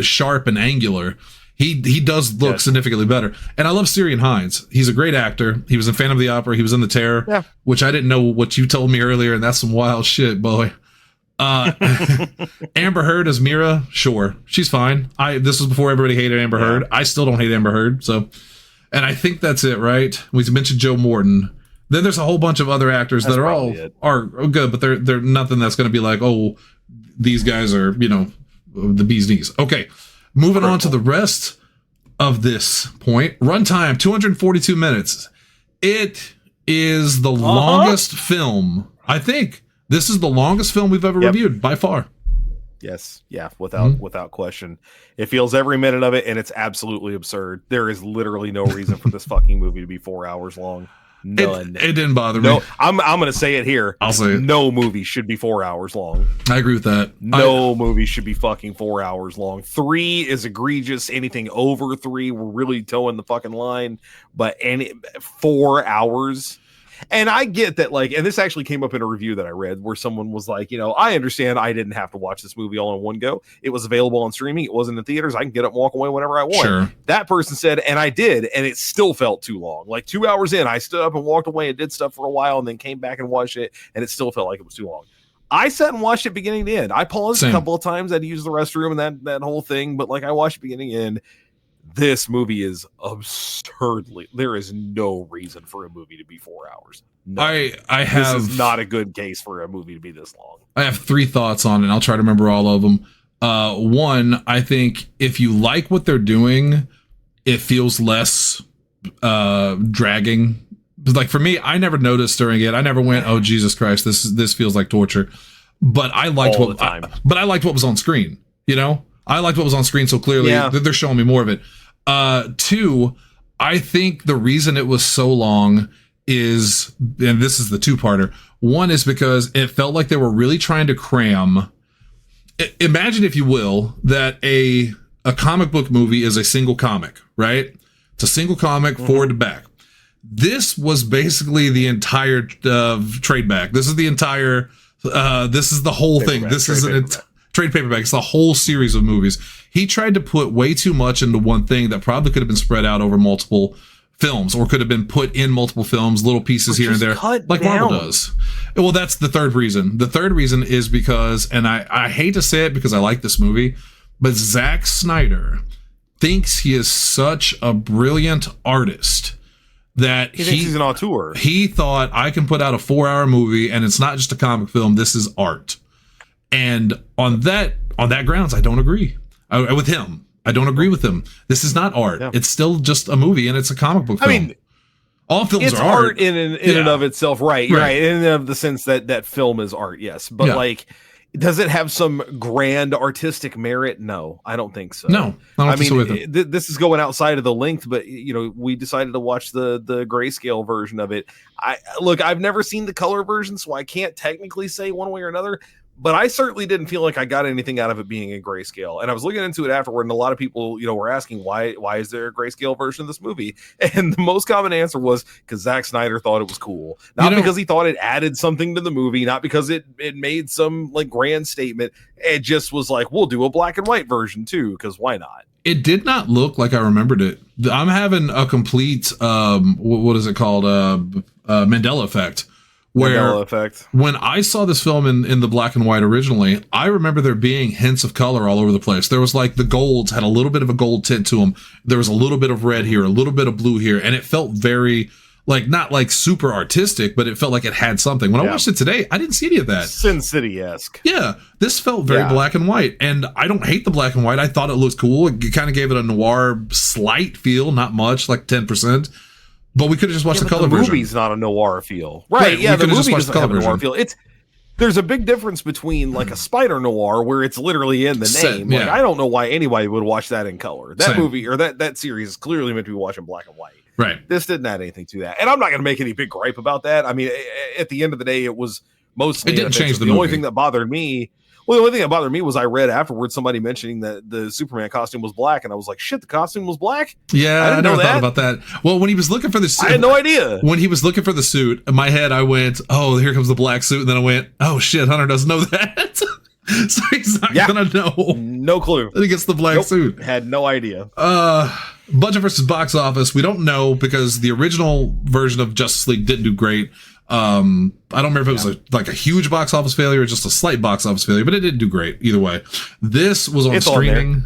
B: sharp and angular. He does look significantly better. And I love Syrian Hines. He's a great actor. He was in Phantom of the Opera. He was in The Terror, which I didn't know what you told me earlier, and that's some wild shit, boy. Amber Heard as Mira, sure. She's fine. This was before everybody hated Amber Heard. I still don't hate Amber Heard. So, and I think that's it, right? We mentioned Joe Morton. Then there's a whole bunch of other actors that are good, but they're nothing that's going to be like, oh, these guys are, the bee's knees. Okay. Moving on to the rest of this point. Runtime, 242 minutes. It is the longest film. I think this is the longest film we've ever reviewed by far.
C: Yes. Yeah. Without question. It feels every minute of it, and it's absolutely absurd. There is literally no reason for this fucking movie to be 4 hours long. None.
B: It didn't bother me.
C: No, I'm going to say it here.
B: I'll say it.
C: No movie should be 4 hours long.
B: I agree with that.
C: No movie should be fucking 4 hours long. 3 is egregious. Anything over 3, we're really towing the fucking line. But 4 hours. And I get that, and this actually came up in a review that I read where someone was like, I understand I didn't have to watch this movie all in one go. It was available on streaming. It wasn't in theaters. I can get up and walk away whenever I want.
B: Sure.
C: That person said, and I did, and it still felt too long. 2 hours in, I stood up and walked away and did stuff for a while and then came back and watched it, and it still felt like it was too long. I sat and watched it beginning to end. I paused a couple of times. I had to use the restroom and that whole thing, but I watched beginning to end. This movie is absurdly. There is no reason for a movie to be 4 hours. No. This is not a good case for a movie to be this long.
B: I have 3 thoughts on it. I'll try to remember all of them. One, I think if you like what they're doing, it feels less dragging. For me, I never noticed during it. I never went, "Oh Jesus Christ, this feels like torture." But I liked but I liked what was on screen. I liked what was on screen so clearly. They're showing me more of it. 2, I think the reason it was so long is, and this is the 2-parter. One is because it felt like they were really trying to cram. Imagine, if you will, that a comic book movie is a single comic, right? It's a single comic forward to back. This was basically the entire trade back. This is the entire. This is the whole thing. This is trade paperback. It's the whole series of movies. He tried to put way too much into one thing that probably could have been spread out over multiple films, or could have been put in multiple films, little pieces here and there, like Marvel does. Well, that's the third reason. The third reason is because, and I hate to say it because I like this movie, but Zack Snyder thinks he is such a brilliant artist that
C: he thinks he's an auteur.
B: He thought, I can put out a 4-hour movie and it's not just a comic film, this is art. And on that grounds, I don't agree with him. I don't agree with him. This is not art. Yeah. It's still just a movie, and it's a comic book film. I mean, all films are art
C: in and of itself, right? In and of the sense that film is art, yes. But does it have some grand artistic merit? No, I don't think so.
B: No, I mean,
C: this is going outside of the length, but we decided to watch the grayscale version of it. I've never seen the color version, so I can't technically say one way or another. But I certainly didn't feel like I got anything out of it being in grayscale. And I was looking into it afterward, and a lot of people, were asking why is there a grayscale version of this movie? And the most common answer was because Zack Snyder thought it was cool. Not because he thought it added something to the movie, not because it made some grand statement. It just was like, we'll do a black and white version too, because why not?
B: It did not look like I remembered it. I'm having a complete what is it called? Mandela effect. Where when I saw this film in the black and white originally, I remember there being hints of color all over the place. There was the golds had a little bit of a gold tint to them. There was a little bit of red here, a little bit of blue here. And it felt very not super artistic, but it felt like it had something. When I watched it today, I didn't see any of that.
C: Sin City-esque.
B: Yeah, this felt very black and white. And I don't hate the black and white. I thought it looked cool. It kind of gave it a noir slight feel, not much, 10%. But we could have just watched the color version.
C: The movie's not a noir feel. Right, yeah, the movie doesn't have a noir feel. there's a big difference between like a spider noir where it's literally in the name. Like, I don't know why anybody would watch that in color. That movie or that series is clearly meant to be watched in black and white.
B: Right.
C: This didn't add anything to that. And I'm not going to make any big gripe about that. I mean, at the end of the day, it was mostly,
B: it didn't change the
C: only thing that bothered me. Well, the only thing that bothered me was I read afterwards somebody mentioning that the Superman costume was black, and I was like, "Shit, the costume was black."
B: Yeah, I never thought about that. Well, when he was looking for the suit,
C: I had no idea.
B: When he was looking for the suit, in my head, I went, "Oh, here comes the black suit," and then I went, "Oh shit, Hunter doesn't know that." So he's not gonna know.
C: No clue.
B: That he gets the black suit.
C: Had no idea.
B: Budget versus box office. We don't know because the original version of Justice League didn't do great. I don't remember if it was like a huge box office failure or just a slight box office failure, but it didn't do great either way. This was on streaming.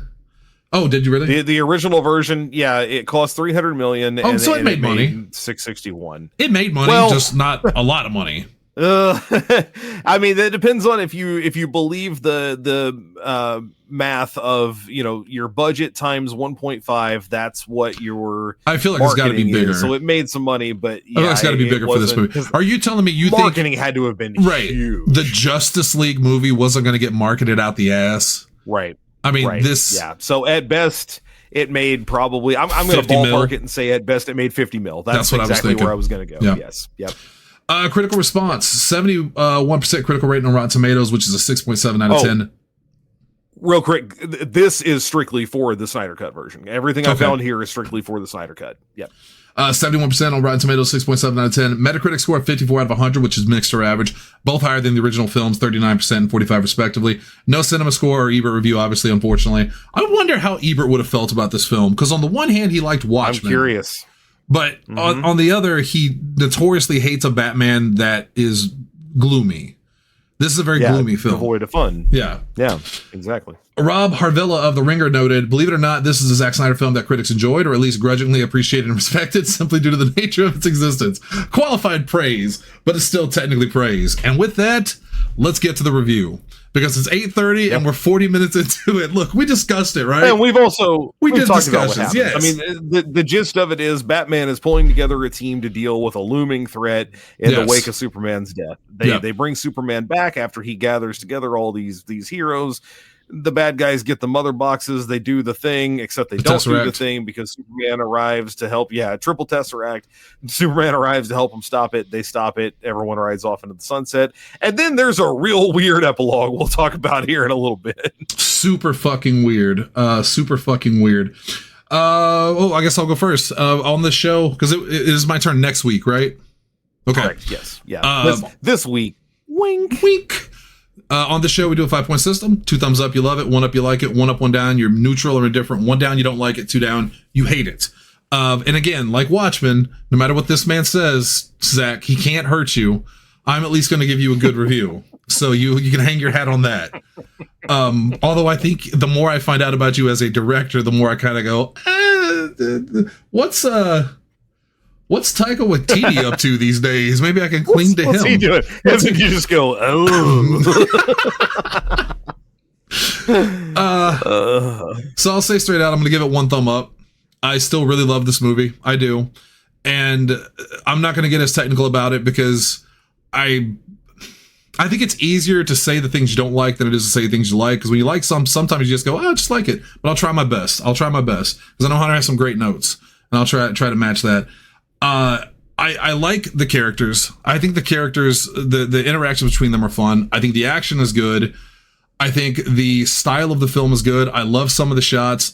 B: Oh, did you really?
C: The original version, yeah, it cost $300 million.
B: Oh, so it made money.
C: $661.
B: It made money, just not a lot of money.
C: I mean, that depends on if you believe the math of, you know, your budget times 1.5. That's what your
B: I feel like it's got to be bigger.
C: So it made some money, but
B: yeah, it's got to be bigger for this movie. Are you telling me you think
C: marketing had to have been huge?
B: The Justice League movie wasn't going to get marketed out the ass,
C: right?
B: I mean, this.
C: Yeah. So at best, it made probably. I'm going to ballpark it and say at best it made 50 mil. That's what exactly where I was going to go.
B: Yep.
C: Yes. Yep.
B: Critical response, 71% critical rating on Rotten Tomatoes, which is a 6.7 out of 10.
C: Real quick, this is strictly for the Snyder Cut version. Everything I found here is strictly for the Snyder Cut. Yep.
B: 71% on Rotten Tomatoes, 6.7 out of 10. Metacritic score 54 out of 100, which is mixed or average. Both higher than the original films, 39% and 45% respectively. No cinema score or Ebert review, obviously, unfortunately. I wonder how Ebert would have felt about this film, because on the one hand, he liked Watchmen.
C: I'm curious.
B: But on the other, he notoriously hates a Batman that is gloomy. This is a very gloomy film.
C: Devoid of fun.
B: Yeah.
C: Yeah, exactly.
B: Rob Harvilla of The Ringer noted, believe it or not, this is a Zack Snyder film that critics enjoyed, or at least grudgingly appreciated and respected, simply due to the nature of its existence. Qualified praise, but it's still technically praise. And with that, let's get to the review. Because it's 8:30 and we're 40 minutes into it. Look, we discussed it, right?
C: And we've talked about what happens.
B: Yes.
C: I mean, the gist of it is Batman is pulling together a team to deal with a looming threat in the wake of Superman's death. They bring Superman back after he gathers together all these heroes. The bad guys get the mother boxes. They do the thing, except they don't do the thing because Superman arrives to help. Yeah, triple Tesseract. Superman arrives to help them stop it. They stop it. Everyone rides off into the sunset. And then there's a real weird epilogue we'll talk about here in a little bit.
B: Super fucking weird. Super fucking weird. I guess I'll go first. On the show, because it is my turn next week, right? Okay.
C: Correct. Yes. Yeah. This week. Wink.
B: On the show, we do a 5-point system. 2 thumbs up, you love it. 1 up, you like it. 1 up, 1 down, you're neutral or indifferent. 1 down, you don't like it. 2 down, you hate it. And again, like Watchmen, no matter what this man says, Zach, he can't hurt you. I'm at least going to give you a good review. So you can hang your hat on that. Although I think the more I find out about you as a director, the more I kind of go, what's Taika Waititi up to these days? Maybe I can cling to him.
C: What's he doing? I think you just go,
B: So I'll say straight out, I'm going to give it 1 thumb up. I still really love this movie. I do. And I'm not going to get as technical about it because I think it's easier to say the things you don't like than it is to say the things you like. Because when you like sometimes you just go, I just like it. But I'll try my best. Because I know Hunter has some great notes. And I'll try to match that. I like the characters. I think the characters, the interactions between them are fun. I think the action is good. I think the style of the film is good. I love some of the shots,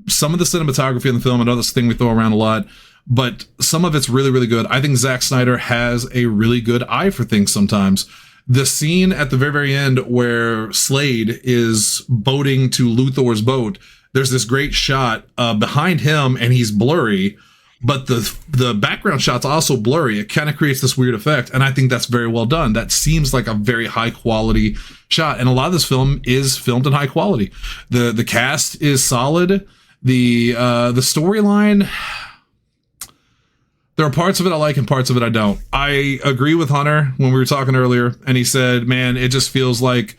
B: some of the cinematography in the film. I know that's the thing we throw around a lot, but some of it's really, really good. I think Zack Snyder has a really good eye for things sometimes. The scene at the very, very end where Slade is boating to Luthor's boat, there's this great shot behind him and he's blurry, but the background shot's also blurry. It kind of creates this weird effect, and I think that's very well done. That seems like a very high quality shot, and a lot of this film is filmed in high quality. The cast is solid. The storyline, there are parts of it I like and parts of it I don't. I agree with Hunter when we were talking earlier, and he said, man, it just feels like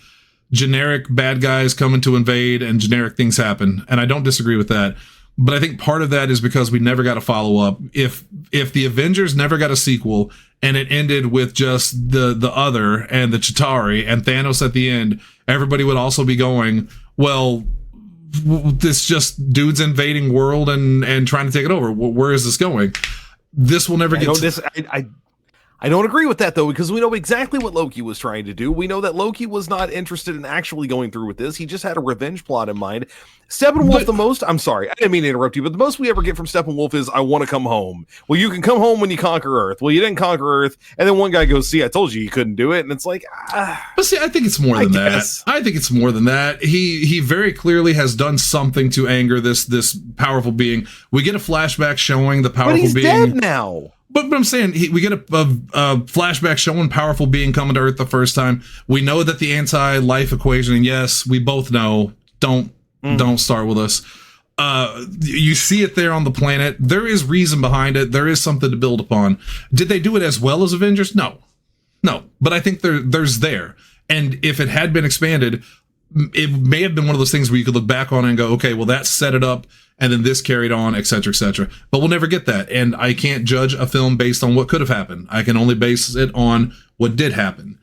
B: generic bad guys coming to invade and generic things happen, and I don't disagree with that. But I think part of that is because we never got a follow-up. If the Avengers never got a sequel and it ended with just the other and the Chitauri and Thanos at the end, everybody would also be going, well, this just dudes invading world and trying to take it over. Where is this going? This will never get.
C: I don't agree with that, though, because we know exactly what Loki was trying to do. We know that Loki was not interested in actually going through with this. He just had a revenge plot in mind. Steppenwolf, the most, I'm sorry, I didn't mean to interrupt you, but the most we ever get from Steppenwolf is, I want to come home. Well, you can come home when you conquer Earth. Well, you didn't conquer Earth. And then one guy goes, see, I told you couldn't do it. And it's like,
B: But see, I think it's more than that. I think it's more than that. He very clearly has done something to anger this powerful being. We get a flashback showing the powerful being.
C: But he's dead now.
B: But I'm saying we get a flashback showing powerful being coming to Earth the first time. We know that the anti-life equation, and yes, we both know, don't start with us. You see it there on the planet. There is reason behind it. There is something to build upon. Did they do it as well as Avengers? No. But I think there's there. And if it had been expanded, it may have been one of those things where you could look back on it and go, okay, well, that set it up. And then this carried on, et cetera, et cetera. But we'll never get that. And I can't judge a film based on what could have happened. I can only base it on what did happen.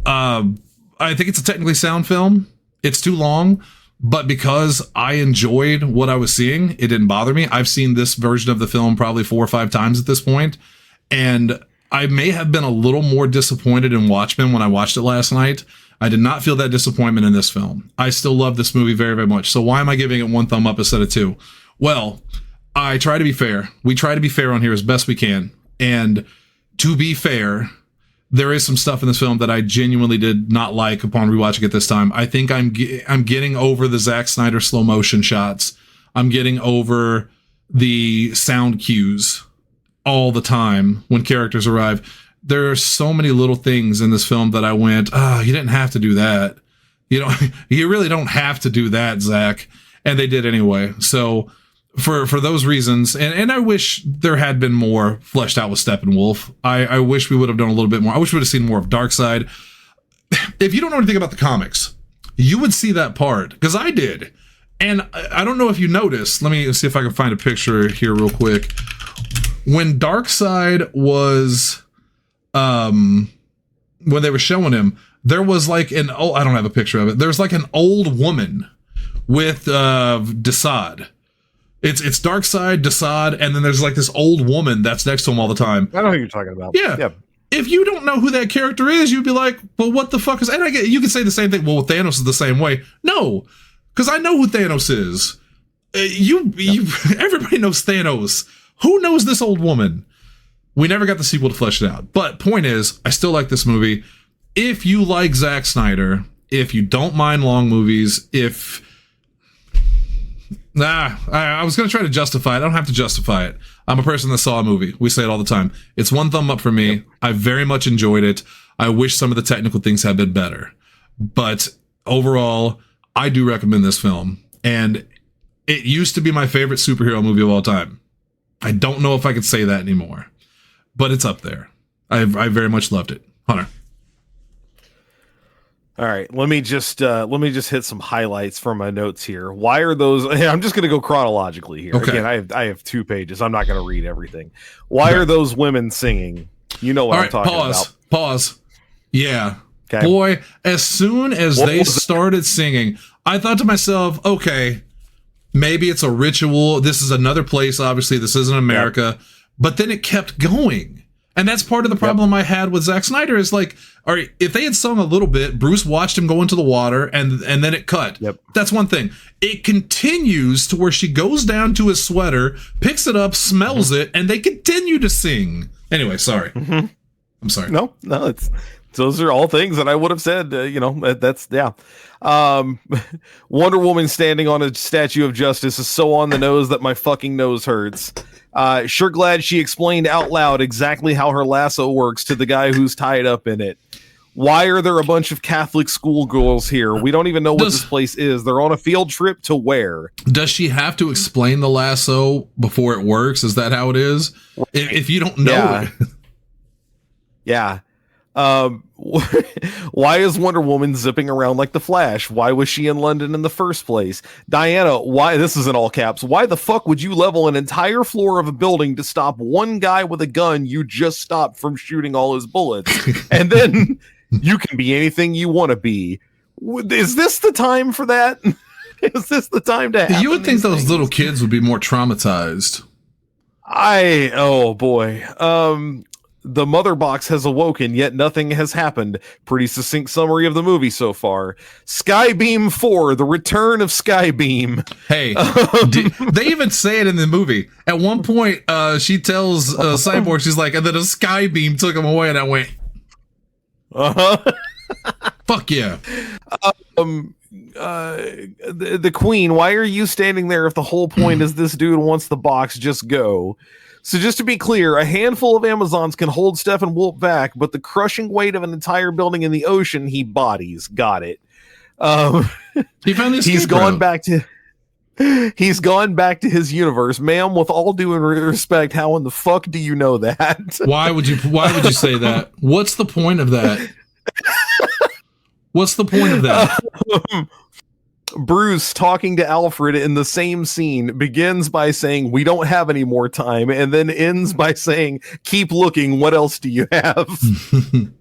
B: I think it's a technically sound film. It's too long. But because I enjoyed what I was seeing, it didn't bother me. I've seen this version of the film probably 4 or 5 times at this point. And I may have been a little more disappointed in Watchmen when I watched it last night. I did not feel that disappointment in this film. I still love this movie very, very much. So why am I giving it 1 thumb up instead of 2? Well, I try to be fair. We try to be fair on here as best we can. And to be fair, there is some stuff in this film that I genuinely did not like upon rewatching it this time. I think I'm getting over the Zack Snyder slow motion shots. I'm getting over the sound cues all the time when characters arrive. There are so many little things in this film that I went, you didn't have to do that. You know, you really don't have to do that, Zack. And they did anyway. So for those reasons, and I wish there had been more fleshed out with Steppenwolf. I wish we would have done a little bit more. I wish we would have seen more of Darkseid. If you don't know anything about the comics, you would see that part, because I did. And I don't know if you noticed. Let me see if I can find a picture here real quick. When Darkseid was... when they were showing him, there was like I don't have a picture of it. There's like an old woman with Desaad. It's Darkseid, Desaad, and then there's like this old woman that's next to him all the time.
C: I know who you're talking about.
B: Yeah. If you don't know who that character is, you'd be like, well, what the fuck is... And I get, you could say the same thing. Well, Thanos is the same way. No, because I know who Thanos is. Everybody knows Thanos. Who knows this old woman? We never got the sequel to flesh it out. But point is, I still like this movie. If you like Zack Snyder, if you don't mind long movies, I was going to try to justify it. I don't have to justify it. I'm a person that saw a movie. We say it all the time. It's 1 thumb up for me. Yep. I very much enjoyed it. I wish some of the technical things had been better. But overall, I do recommend this film. And it used to be my favorite superhero movie of all time. I don't know if I could say that anymore. But it's up there. I very much loved it. Hunter.
C: All right, let me just hit some highlights from my notes here. Why are those? I'm just going to go chronologically here.
B: Okay.
C: Again, I have 2 pages. I'm not going to read everything. Why are those women singing? You know what I'm talking about.
B: Pause. Yeah.
C: Okay.
B: Boy, as soon as they started singing, I thought to myself, okay, maybe it's a ritual. This is another place. Obviously, this isn't America. Yep. But then it kept going. And that's part of the problem I had with Zack Snyder is like, all right, if they had sung a little bit, Bruce watched him go into the water and then it cut.
C: Yep.
B: That's one thing. It continues to where she goes down to his sweater, picks it up, smells it, and they continue to sing. Anyway, sorry.
C: Mm-hmm.
B: I'm sorry.
C: No, those are all things that I would have said, Wonder Woman standing on a Statue of Justice is so on the nose that my fucking nose hurts. Sure glad she explained out loud exactly how her lasso works to the guy who's tied up in it. Why are there a bunch of Catholic schoolgirls here? We don't even know what this place is. They're on a field trip to where?
B: Does she have to explain the lasso before it works? Is that how it is? If you don't know it.
C: Yeah. Why is Wonder Woman zipping around like the Flash? Why was she in London in the first place? Diana, why, this is in all caps, why the fuck would you level an entire floor of a building to stop one guy with a gun you just stopped from shooting all his bullets? And then you can be anything you want to be. Is this the time for that? Is this the time to have?
B: You would think those little kids would be more traumatized.
C: Oh boy. The mother box has awoken, yet nothing has happened. Pretty succinct summary of the movie so far. Skybeam 4, the return of Skybeam.
B: Hey, they even say it in the movie. At one point, she tells Cyborg, she's like, and then a Skybeam took him away, and I went, fuck yeah.
C: The Queen, why are you standing there if the whole point is this dude wants the box? Just go. So just to be clear, a handful of Amazons can hold Steppenwolf back, but the crushing weight of an entire building in the ocean, he bodies. Got it.
B: He found the
C: he's gone back to his universe. Ma'am, with all due respect, how in the fuck do you know that?
B: Why would you say that? What's the point of that? What's the point of that?
C: Bruce talking to Alfred in the same scene begins by saying, "We don't have any more time," and then ends by saying, "Keep looking. What else do you have?"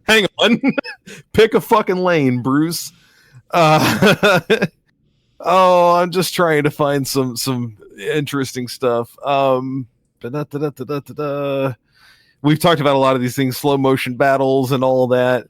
C: Hang on. Pick a fucking lane, Bruce. I'm just trying to find some interesting stuff. We've talked about a lot of these things, slow motion battles and all that.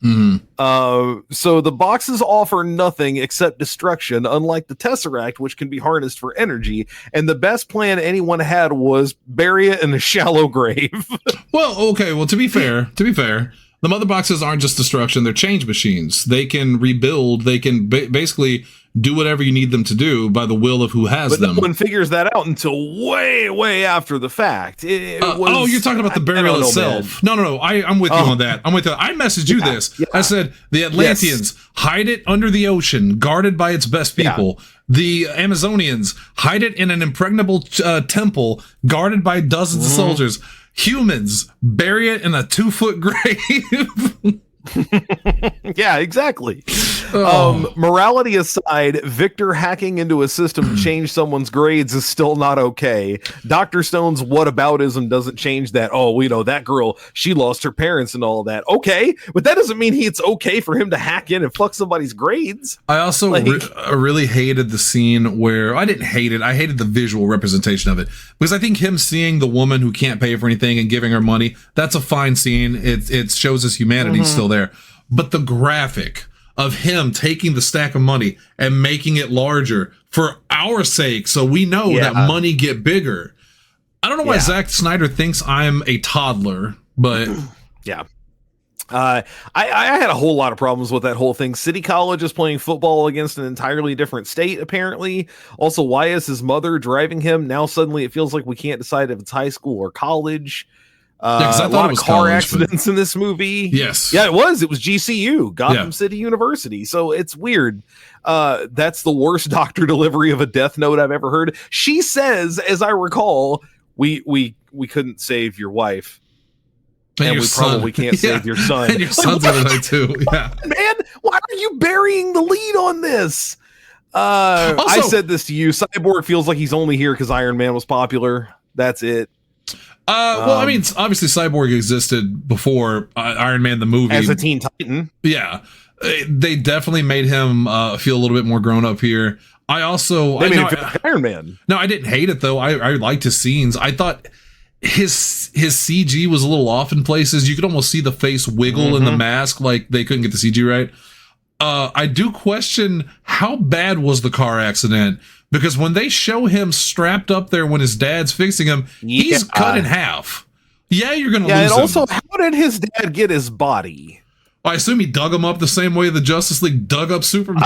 C: So the boxes offer nothing except destruction, unlike the Tesseract, which can be harnessed for energy. And the best plan anyone had was bury it in a shallow grave.
B: Well, okay. Well, to be fair, the mother boxes aren't just destruction; they're change machines. They can rebuild. They can basically do whatever you need them to do by the will of who has them.
C: No one figures that out until way after the fact. You're
B: talking about the burial itself. No. I'm with you on that. I'm with you. I messaged you this. Yeah. I said the Atlanteans hide it under the ocean, guarded by its best people. The Amazonians hide it in an impregnable temple, guarded by dozens of soldiers. Humans bury it in a 2-foot grave.
C: Yeah, exactly. Morality aside, Victor hacking into a system to change someone's grades is still not okay. Dr. Stone's whataboutism doesn't change that. Oh, we know that girl, she lost her parents and all that. Okay, but that doesn't mean it's okay for him to hack in and fuck somebody's grades.
B: I also really hated the scene where I didn't hate it. I hated the visual representation of it because I think him seeing the woman who can't pay for anything and giving her money, that's a fine scene. It shows his humanity still there. But the graphic of him taking the stack of money and making it larger for our sake, so we know that money get bigger. I don't know why Zack Snyder thinks I'm a toddler, but
C: yeah. I had a whole lot of problems with that whole thing. City College is playing football against an entirely different state, apparently. Also, why is his mother driving him? Now suddenly it feels like we can't decide if it's high school or college. A lot of car accidents in this movie.
B: Yes.
C: Yeah, it was GCU, Gotham City University. So it's weird. That's the worst doctor delivery of a death note I've ever heard. She says, as I recall, we couldn't save your wife. And we probably can't save your son.
B: And your son's gonna die too. Yeah.
C: Man, why are you burying the lead on this? I said this to you. Cyborg feels like he's only here because Iron Man was popular. That's it.
B: Well, I mean, obviously Cyborg existed before Iron Man the movie.
C: As a Teen Titan.
B: Yeah. They definitely made him feel a little bit more grown up here. They made him feel like Iron Man. No, I didn't hate it, though. I liked his scenes. I thought his CG was a little off in places. You could almost see the face wiggle in the mask, like they couldn't get the CG right. I do question how bad was the car accident, because when they show him strapped up there when his dad's fixing him, he's cut in half. Yeah, you're going to lose him.
C: And also, how did his dad get his body?
B: I assume he dug him up the same way the Justice League dug up Superman.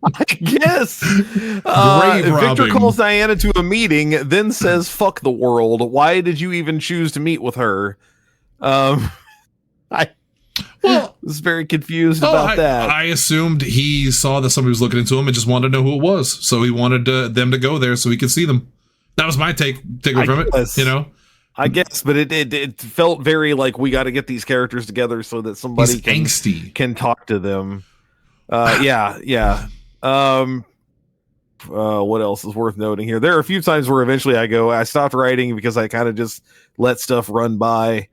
C: I guess. Victor calls Diana to a meeting, then says, "Fuck the world. Why did you even choose to meet with her?" I was very confused about that.
B: I assumed he saw that somebody was looking into him and just wanted to know who it was. So he wanted them to go there so he could see them. That was my takeaway from it. You know,
C: I guess, but it felt very like we got to get these characters together so that somebody can talk to them. Yeah. What else is worth noting here? There are a few times where eventually I stopped writing because I kind of just let stuff run by.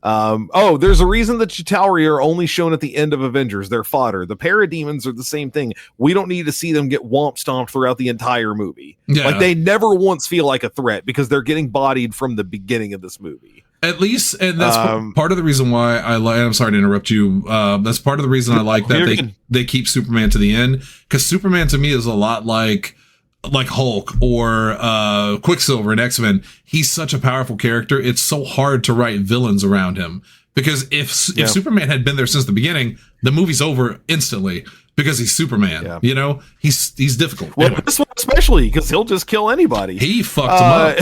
C: There's a reason that Chitauri are only shown at the end of Avengers. They're fodder. The parademons are the same thing. We don't need to see them get womp stomped throughout the entire movie. Yeah. Like they never once feel like a threat because they're getting bodied from the beginning of this movie.
B: At least, and that's part of the reason why I like. I'm sorry to interrupt you. That's part of the reason I like that they keep Superman to the end, because Superman to me is a lot like Hulk or Quicksilver in X-Men. He's such a powerful character. It's so hard to write villains around him, because if Superman had been there since the beginning, the movie's over instantly because he's Superman. Yeah. You know, he's difficult.
C: Well, anyway. This one especially, because he'll just kill anybody.
B: He fucked him up.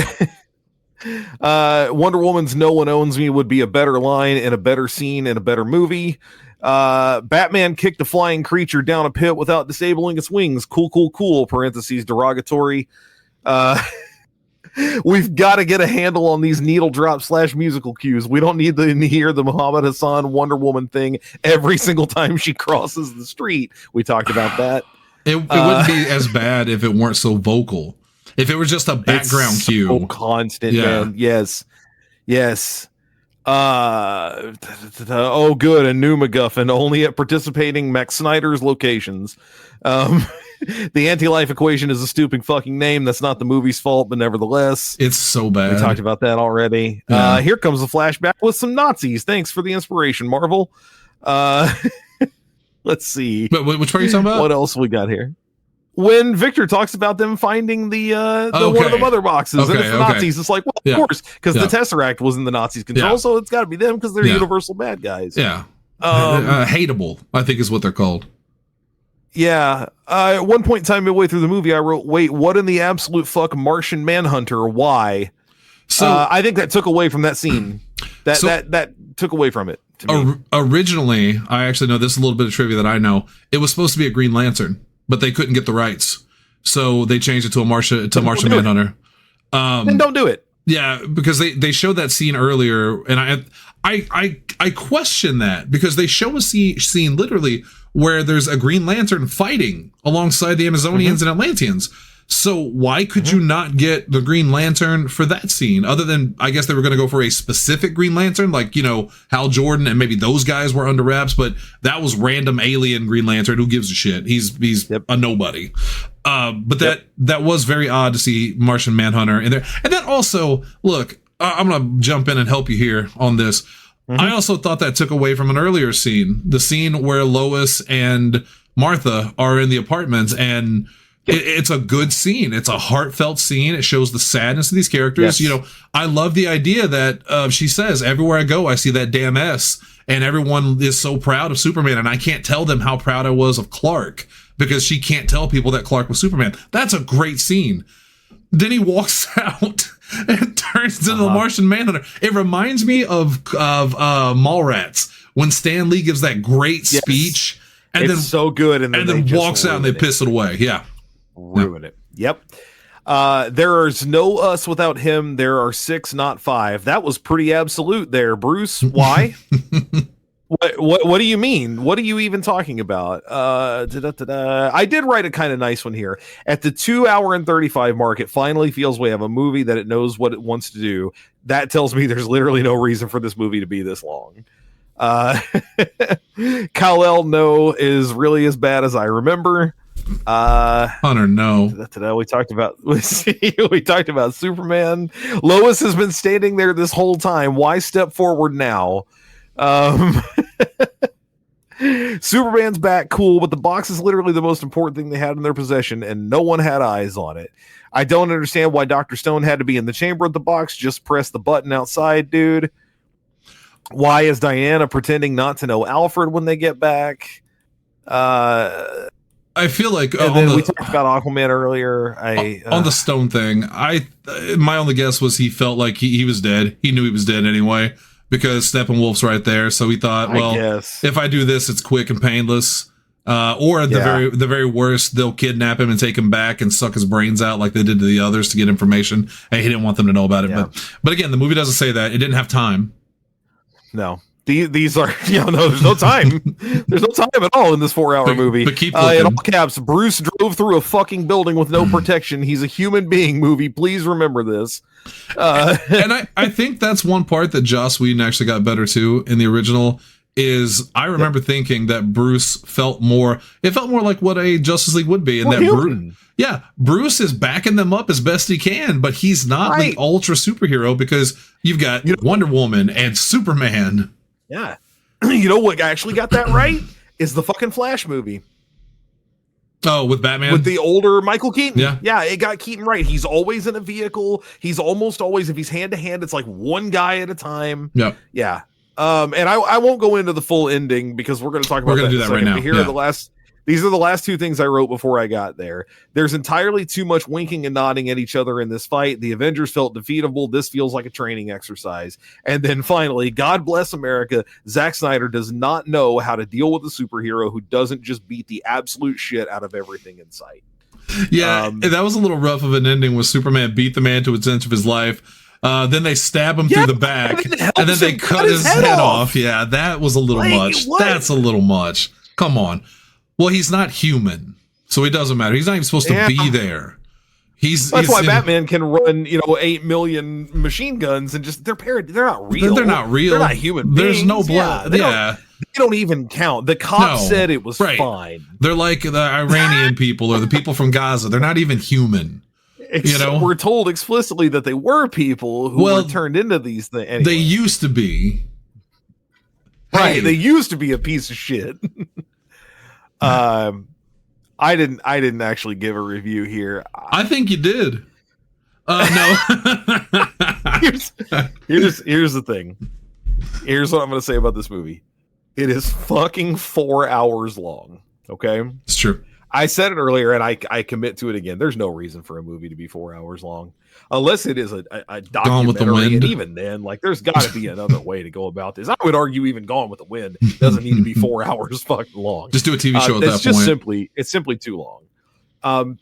C: Wonder Woman's "No One Owns Me" would be a better line and a better scene and a better movie. Batman kicked a flying creature down a pit without disabling its wings. Cool, parentheses, derogatory. We've got to get a handle on these needle drop / musical cues. We don't need to hear the Muhammad Hassan Wonder Woman thing every single time she crosses the street. We talked about that.
B: It wouldn't be as bad if it weren't so vocal. If it was just a background cue.
C: So constant, man. Yes. Oh, good. A new MacGuffin, only at participating Max Snyder's locations. The anti-life equation is a stupid fucking name. That's not the movie's fault, but nevertheless.
B: It's so bad.
C: We talked about that already. Yeah. Here comes a flashback with some Nazis. Thanks for the inspiration, Marvel. Let's see.
B: But which part are you talking about?
C: What else we got here? When Victor talks about them finding the one of the mother boxes, and it's the Nazis, it's like, well, of course, because the Tesseract was in the Nazis' control, so it's got to be them because they're universal bad guys.
B: Yeah, hateable, I think is what they're called.
C: Yeah. At one point in time, midway through the movie, I wrote, "Wait, what in the absolute fuck, Martian Manhunter? Why?" So I think that took away from that scene. That took away from it. To me.
B: Originally, I actually know this is a little bit of trivia that I know. It was supposed to be a Green Lantern, but they couldn't get the rights, so they changed it to Martian Manhunter.
C: Then don't do it.
B: Yeah, because they showed that scene earlier, and I question that, because they show a scene literally where there's a Green Lantern fighting alongside the Amazonians and Atlanteans. So why could you not get the Green Lantern for that scene? Other than, I guess they were going to go for a specific Green Lantern, like, you know, Hal Jordan, and maybe those guys were under wraps, but that was random alien Green Lantern. Who gives a shit? He's a nobody. But that was very odd to see Martian Manhunter in there. And then also, look, I'm going to jump in and help you here on this. I also thought that took away from an earlier scene, the scene where Lois and Martha are in the apartments, and it's a good scene. It's a heartfelt scene. It shows the sadness of these characters. Yes. You know, I love the idea that she says, everywhere I go, I see that damn S, and everyone is so proud of Superman, and I can't tell them how proud I was of Clark, because she can't tell people that Clark was Superman. That's a great scene. Then he walks out and turns into the Martian Manhunter. It reminds me of Mallrats, when Stan Lee gives that great speech, and
C: it's
B: then
C: so good, and then
B: walks out and they piss it away. Yeah,
C: ruin it. Yep. There is no us without him. There are 6, not 5. That was pretty absolute there, Bruce. Why? What do you mean? What are you even talking about? I did write a kind of nice one here. At the 2 hour and 35 mark, it finally feels we have a movie that it knows what it wants to do. That tells me there's literally no reason for this movie to be this long. Kal-El No is really as bad as I remember.
B: Hunter, no.
C: We talked about Superman. Lois has been standing there this whole time. Why step forward now? Superman's back, cool, but the box is literally the most important thing they had in their possession, and no one had eyes on it. I don't understand why Dr. Stone had to be in the chamber of the box. Just press the button outside, dude. Why is Diana pretending not to know Alfred when they get back?
B: I feel like
C: we talked about Aquaman earlier.
B: On the Stone thing, my only guess was he felt like he was dead. He knew he was dead anyway, because Steppenwolf's right there. So he thought, well, if I do this, it's quick and painless. Or at the very worst, they'll kidnap him and take him back and suck his brains out like they did to the others to get information. And he didn't want them to know about it.
C: Yeah.
B: But again, the movie doesn't say that. It didn't have time.
C: No. These are, there's no time. There's no time at all in this 4-hour movie.
B: But keep
C: in all caps, Bruce drove through a fucking building with no protection. He's a human being movie. Please remember this.
B: And I think that's one part that Joss Whedon actually got better too in the original. Is I remember thinking that Bruce felt more like what a Justice League would be, and that Bruce is backing them up as best he can, but he's not the ultra superhero because you've got Wonder Woman and Superman.
C: Yeah. You know what actually got that right is the fucking Flash movie.
B: Oh, with Batman?
C: With the older Michael Keaton.
B: Yeah.
C: Yeah, it got Keaton right. He's always in a vehicle. He's almost always, if he's hand to hand, it's like one guy at a time.
B: Yeah.
C: Yeah. And I won't go into the full ending because we're going to talk about
B: do that right now.
C: But here are these are the last two things I wrote before I got there. There's entirely too much winking and nodding at each other in this fight. The Avengers felt defeatable. This feels like a training exercise. And then finally, God bless America, Zack Snyder does not know how to deal with a superhero who doesn't just beat the absolute shit out of everything in sight.
B: Yeah, that was a little rough of an ending where Superman beat the man to its end of his life. Then they stab him through the back, and then they cut his head off. Yeah, that was a little much. What? That's a little much. Come on. Well, he's not human, so it doesn't matter. He's not even supposed to be there. That's why Batman can run, 8 million machine guns and just they're not real. They're not real. They're not human beings. There's no blood. They don't even count. The cop said it was fine. They're like the Iranian people or the people from Gaza. They're not even human. We're told explicitly that they were people who were turned into these things. Anyway. They used to be. Right. Hey. They used to be a piece of shit. I didn't actually give a review here. I think you did. No. here's the thing. Here's what I'm going to say about this movie. It is fucking 4 hours long. Okay. It's true. I said it earlier and I commit to it again. There's no reason for a movie to be 4 hours long unless it is a documentary. Gone with the Wind. And even then, there's got to be another way to go about this. I would argue even Gone with the Wind doesn't need to be 4 hours fucking long. Just do a TV show at that point. It's simply too long.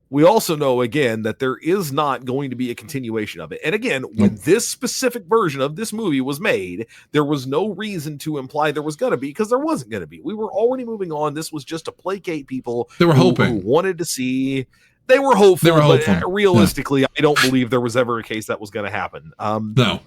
B: We also know, again, that there is not going to be a continuation of it. And again, when this specific version of this movie was made, there was no reason to imply there was going to be, because there wasn't going to be. We were already moving on. This was just to placate people who wanted to see. They were hopeful, but realistically, I don't believe there was ever a case that was going to happen. No.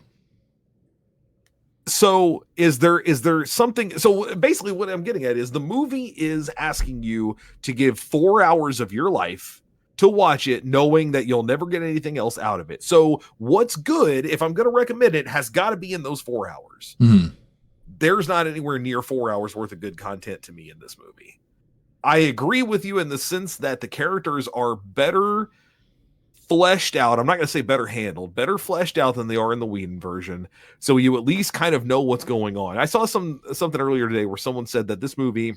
B: So is there something? So basically what I'm getting at is the movie is asking you to give 4 hours of your life to watch it, knowing that you'll never get anything else out of it. So what's good, if I'm going to recommend it, has got to be in those 4 hours. Mm-hmm. There's not anywhere near 4 hours worth of good content to me in this movie. I agree with you in the sense that the characters are better fleshed out. I'm not going to say better handled, better fleshed out than they are in the Whedon version. So you at least kind of know what's going on. I saw something earlier today where someone said that this movie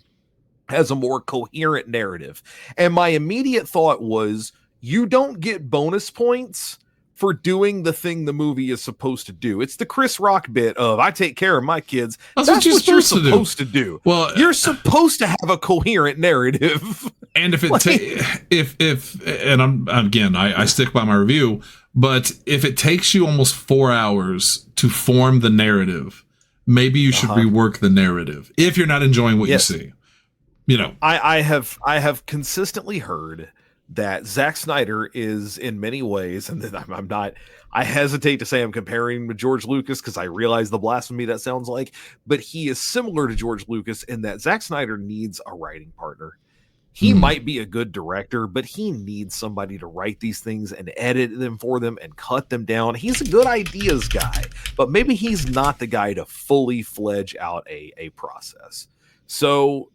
B: has a more coherent narrative. And my immediate thought was, you don't get bonus points for doing the thing the movie is supposed to do. It's the Chris Rock bit of, I take care of my kids. That's what you're supposed to do. Well, you're supposed to have a coherent narrative. And if I stick by my review, but if it takes you almost 4 hours to form the narrative, maybe you should rework the narrative if you're not enjoying what you see. I have consistently heard that Zack Snyder is in many ways, and I hesitate to say I'm comparing him to George Lucas because I realize the blasphemy that sounds like, but he is similar to George Lucas in that Zack Snyder needs a writing partner. He might be a good director, but he needs somebody to write these things and edit them for them and cut them down. He's a good ideas guy, but maybe he's not the guy to fully fledge out a process. So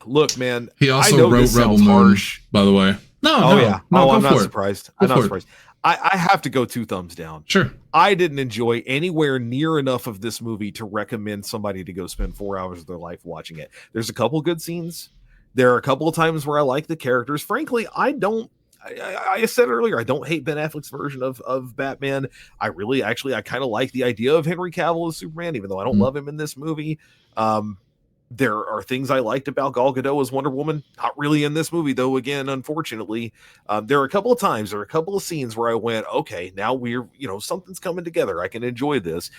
B: look, man. He also wrote Rebel Moon, by the way. I'm not surprised. I'm not surprised. I have to go 2 thumbs down. Sure. I didn't enjoy anywhere near enough of this movie to recommend somebody to go spend 4 hours of their life watching it. There's a couple good scenes. There are a couple of times where I like the characters. Frankly, I said earlier, I don't hate Ben Affleck's version of Batman. I kind of like the idea of Henry Cavill as Superman, even though I don't love him in this movie.
C: There are things I liked about Gal Gadot as Wonder Woman. Not really in this movie, though. Again, unfortunately, there are a couple of times, there are a couple of scenes where I went, okay, now we're, something's coming together. I can enjoy this.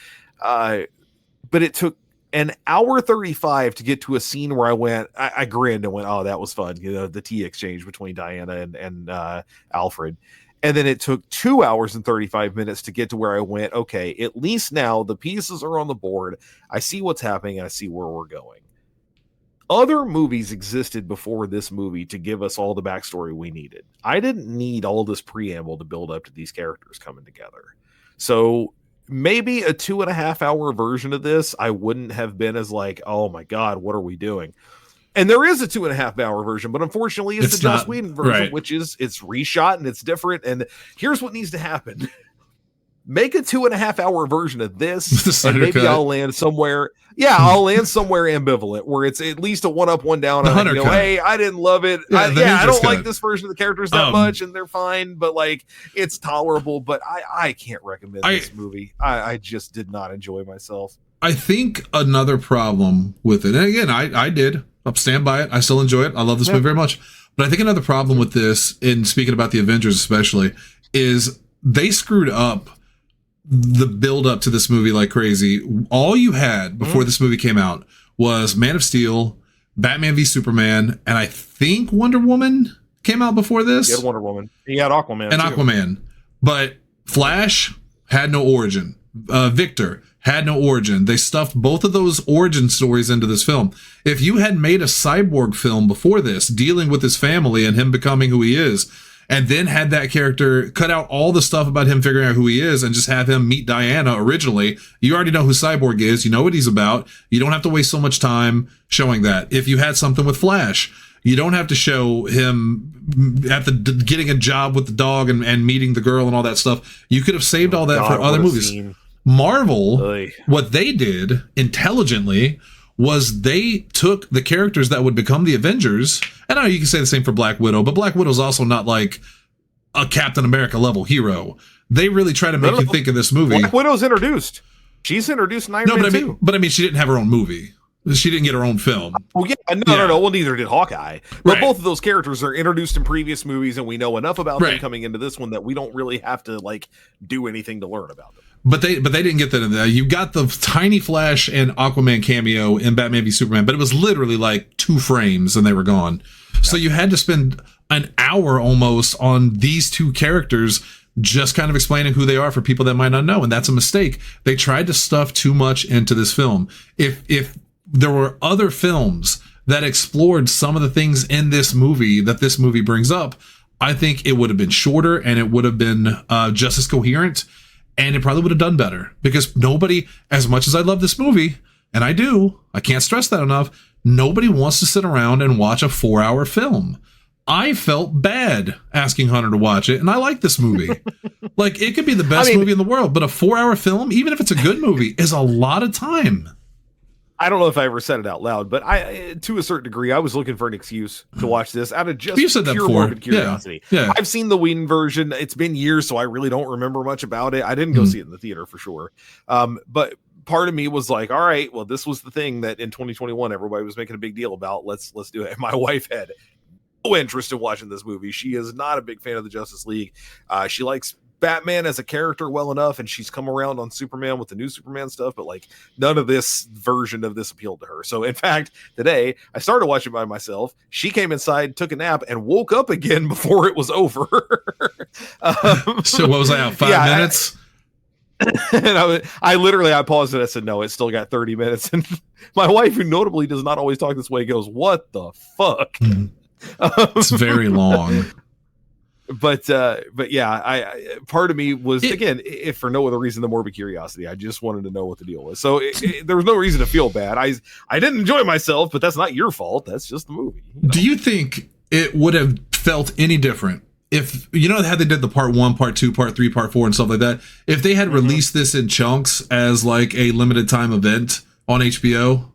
C: But it took an hour 35 to get to a scene where I grinned and went, oh, that was fun. The tea exchange between Diana and Alfred. And then it took 2 hours and 35 minutes to get to where I went, okay, at least now the pieces are on the board. I see what's happening and I see where we're going. Other movies existed before this movie to give us all the backstory we needed. I didn't need all this preamble to build up to these characters coming together. So maybe a 2.5 hour version of this, I wouldn't have been as like, oh my God, what are we doing? And there is a 2.5 hour version, but unfortunately it's the Joss Whedon version, right, which is it's reshot and it's different. And here's what needs to happen. Make a 2.5 hour version of this, and maybe I'll land somewhere. Yeah, I'll land somewhere ambivalent where it's at least a 1 up, 1 down. And hey, I didn't love it. I don't like this version of the characters that much, and they're fine, but like it's tolerable. But I can't recommend this movie. I just did not enjoy myself.
B: I think another problem with it, and again, I did. I'll stand by it. I still enjoy it. I love this movie very much. But I think another problem with this, in speaking about the Avengers especially, is they screwed up the build up to this movie like crazy. All you had before this movie came out was Man of Steel, Batman v Superman, and I think Wonder Woman came out before this.
C: You had Wonder Woman. You had Aquaman.
B: And too. Aquaman. But Flash had no origin. Victor had no origin. They stuffed both of those origin stories into this film. If you had made a Cyborg film before this, dealing with his family and him becoming who he is, and then had that character cut out all the stuff about him figuring out who he is and just have him meet Diana originally, you already know who Cyborg is. You know what he's about. You don't have to waste so much time showing that. If you had something with Flash, you don't have to show him at getting a job with the dog and meeting the girl and all that stuff. You could have saved all that for other movies. Marvel, what they did intelligently was they took the characters that would become the Avengers. And I know you can say the same for Black Widow, but Black Widow's also not like a Captain America level hero. They really try to make you think of this movie.
C: Black Widow's introduced. She's introduced in Iron Man 2.
B: But I mean, she didn't have her own movie. She didn't get her own film.
C: Oh, yeah. No. Well, neither did Hawkeye. But both of those characters are introduced in previous movies, and we know enough about them coming into this one that we don't really have to like do anything to learn about them. But
B: they didn't get that in there. You got the tiny Flash and Aquaman cameo in Batman v Superman, but it was literally like 2 frames and they were gone. Yeah. So you had to spend an hour almost on these 2 characters just kind of explaining who they are for people that might not know, and that's a mistake. They tried to stuff too much into this film. If there were other films that explored some of the things in this movie that this movie brings up, I think it would have been shorter and it would have been just as coherent. And it probably would have done better, because nobody, as much as I love this movie, and I do, I can't stress that enough, nobody wants to sit around and watch a 4-hour film. I felt bad asking Hunter to watch it, and I like this movie. Like, it could be the best movie in the world, but a 4-hour film, even if it's a good movie, is a lot of time.
C: I don't know if I ever said it out loud, but to a certain degree, I was looking for an excuse to watch this out of just pure morbid curiosity. Yeah. I've seen the Whedon version. It's been years, so I really don't remember much about it. I didn't go see it in the theater for sure. But part of me was like, all right, well, this was the thing that in 2021, everybody was making a big deal about. Let's do it. And my wife had no interest in watching this movie. She is not a big fan of the Justice League. She likes Batman as a character well enough, and she's come around on Superman with the new Superman stuff, but like none of this version of this appealed to her. So in fact, today I started watching by myself. She came inside, took a nap, and woke up again before it was over.
B: So what was I out 5 minutes?
C: And I paused it. I said, no, it's still got 30 minutes. And my wife, who notably does not always talk this way, goes, what the fuck?
B: It's very long.
C: But yeah, I part of me was, again, if for no other reason than morbid curiosity, I just wanted to know what the deal was. So there was no reason to feel bad. I didn't enjoy myself, but that's not your fault. That's just the movie.
B: Do you think it would have felt any different if, you know how they did the part 1, part 2, part 3, part 4 and stuff like that? If they had released this in chunks as like a limited time event on HBO,